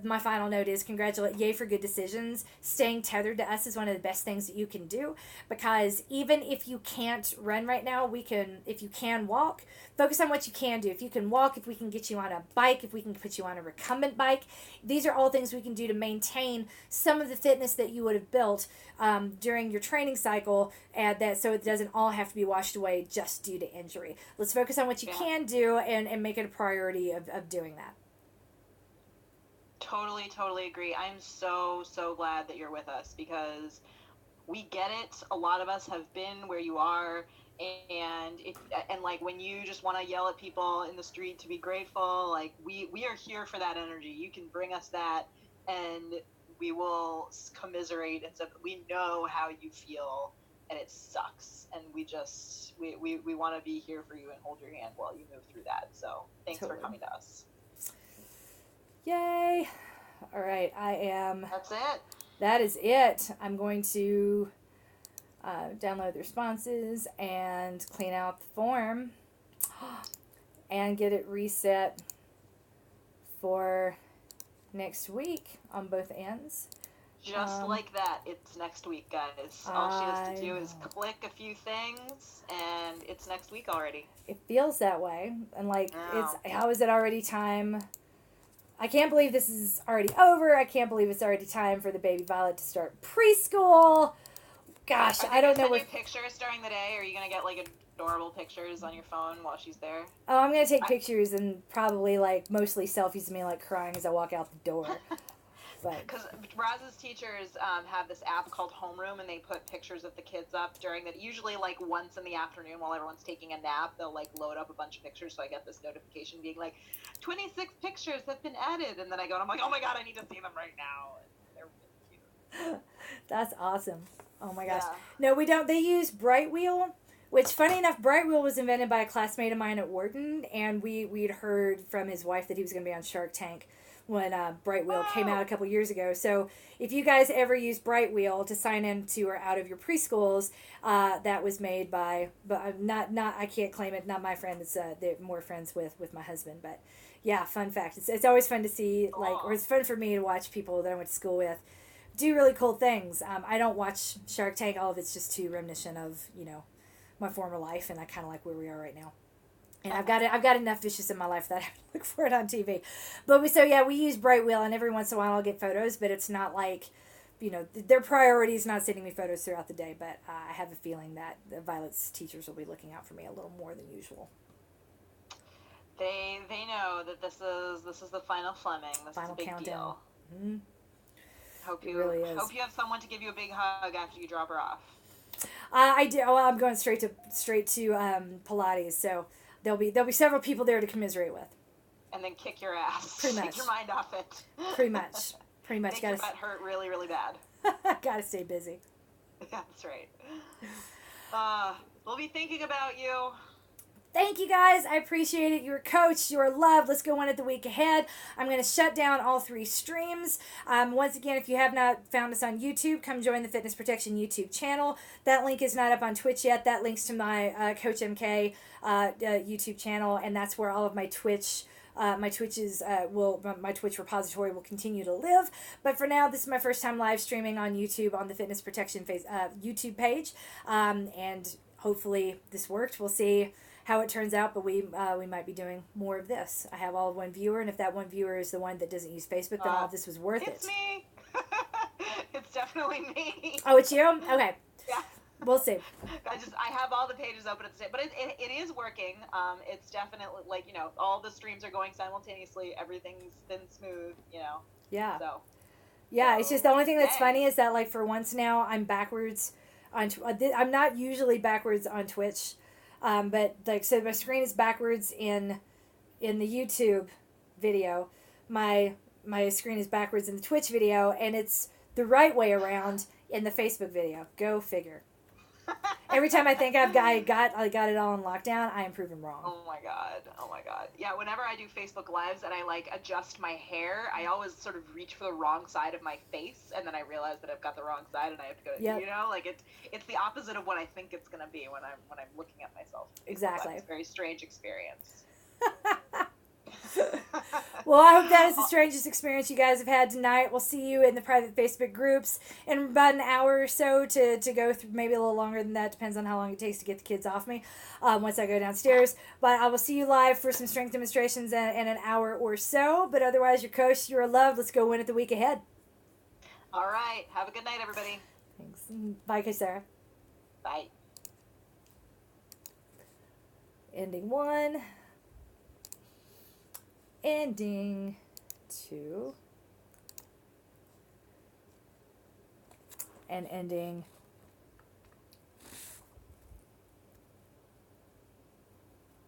my final note is yay for good decisions. Staying tethered to us is one of the best things that you can do, because even if you can't run right now, if you can walk, focus on what you can do. If you can walk, if we can get you on a bike, if we can put you on a recumbent bike, these are all things we can do to maintain some of the fitness that you would have built during your training cycle, so it doesn't all have to be washed away just due to injury. Let's focus on what you can do and make it a priority of doing that. Totally agree. I'm so glad that you're with us, because we get it. A lot of us have been where you are, and like when you just want to yell at people in the street to be grateful, like we are here for that energy. You can bring us that, and we will commiserate, and so we know how you feel, and it sucks, and we want to be here for you and hold your hand while you move through that. So thanks for coming to us. Yay. All right, That's it. That is it. I'm going to download the responses and clean out the form and get it reset for next week on both ends. Just like that, it's next week, guys. All she has to do is click a few things, and it's next week already. It feels that way, and how is it already time? I can't believe this is already over. I can't believe it's already time for the baby Violet to start preschool. Gosh, I don't know. Are you pictures during the day? Or are you gonna get adorable pictures on your phone while she's there? Oh, I'm gonna take pictures and probably mostly selfies of me crying as I walk out the door. Because Roz's teachers have this app called Homeroom, and they put pictures of the kids up during the, usually once in the afternoon while everyone's taking a nap, they'll load up a bunch of pictures. So I get this notification being 26 pictures have been added, and then I go and I'm like, oh my god, I need to see them right now. And they're really cute. That's awesome. Oh my gosh. Yeah. No, we don't. They use Brightwheel, which, funny enough, Brightwheel was invented by a classmate of mine at Wharton, and we'd heard from his wife that he was going to be on Shark Tank when Brightwheel came out a couple years ago. So if you guys ever use Brightwheel to sign into or out of your preschools, that was made by, but not I can't claim it, not my friend. It's they're more friends with my husband. But yeah, fun fact. It's always fun to see, or it's fun for me to watch people that I went to school with do really cool things. I don't watch Shark Tank. All of it's just too reminiscent of my former life, and I kind of like where we are right now. And I've got enough vicious in my life that I have to look for it on TV. But we use Brightwheel, and every once in a while I'll get photos, but it's not their priority is not sending me photos throughout the day. But I have a feeling that the Violet's teachers will be looking out for me a little more than usual. They know that this is the final Fleming. This final is a big countdown. deal. Mm-hmm. Hope you have someone to give you a big hug after you drop her off. I do. Well, I'm going straight to Pilates, so there'll be several people there to commiserate with. And then kick your ass. Pretty much. Take your mind off it. Pretty much. Make your butt hurt really, really bad. Gotta stay busy. That's right. We'll be thinking about you. Thank you guys. I appreciate it. You were coached. You are loved. Let's go win it the week ahead. I'm going to shut down all 3 streams. Once again, if you have not found us on YouTube, come join the Fitness Protection YouTube channel. That link is not up on Twitch yet. That links to my Coach MK YouTube channel, and that's where all of my Twitch. My Twitch repository will continue to live, but for now, this is my first time live streaming on YouTube on the Fitness Protection YouTube page, and hopefully this worked. We'll see how it turns out, but we might be doing more of this. I have all of 1 viewer, and if that 1 viewer is the one that doesn't use Facebook, then all of this was worth it's it. Me. It's definitely me. Oh, it's you? Okay. Yeah. We'll see. I have all the pages open at the same, but it is working. It's definitely like, all the streams are going simultaneously. Everything's been smooth, Yeah. So. Yeah, it's just the only thing that's funny is that, like, for once now, I'm backwards on. I'm not usually backwards on Twitch, but like, so my screen is backwards in the YouTube video. My screen is backwards in the Twitch video, and it's the right way around in the Facebook video. Go figure. Every time I think I got it all in lockdown, I am proven wrong. Oh my god. Yeah, whenever I do Facebook Lives and I adjust my hair, I always sort of reach for the wrong side of my face, and then I realize that I've got the wrong side, and I have to go. Yep. It's the opposite of what I think it's gonna be when I'm looking at myself. Exactly. It's a very strange experience. Well, I hope that is the strangest experience you guys have had tonight. We'll see you in the private Facebook groups in about an hour or so to go through, maybe a little longer than that. Depends on how long it takes to get the kids off me once I go downstairs. But I will see you live for some strength demonstrations in an hour or so. But otherwise, you're coached, you're loved. Let's go win it the week ahead. All right. Have a good night, everybody. Thanks. Bye, Coach Sarah. Bye. Ending 1. Ending 2. And ending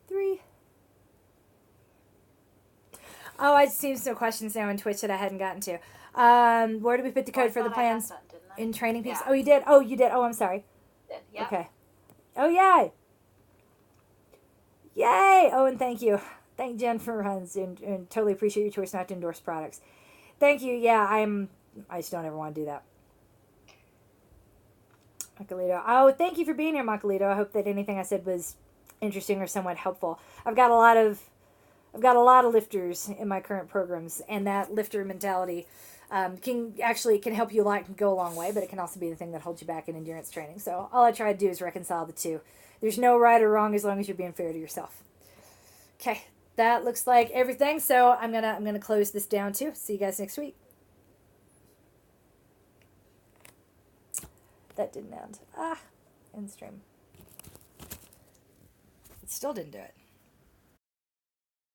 3. Oh, I've seen some questions now on Twitch that I hadn't gotten to. Where do we put the code for the plans in Training Peaks? Yeah. Oh, you did? Oh, you did. Oh, I'm sorry. Yep. Okay. Oh, yay. Yay. Oh, and thank you. Thank Jen for runs and totally appreciate your choice not to endorse products. Thank you. Yeah, I just don't ever want to do that. Makalito. Oh, thank you for being here, Makalito. I hope that anything I said was interesting or somewhat helpful. I've got a lot of lifters in my current programs, and that lifter mentality can help you a lot, can go a long way, but it can also be the thing that holds you back in endurance training. So all I try to do is reconcile the two. There's no right or wrong as long as you're being fair to yourself. Okay, that looks like everything. So I'm gonna close this down too. See you guys next week. That didn't end. End stream. It still didn't do it.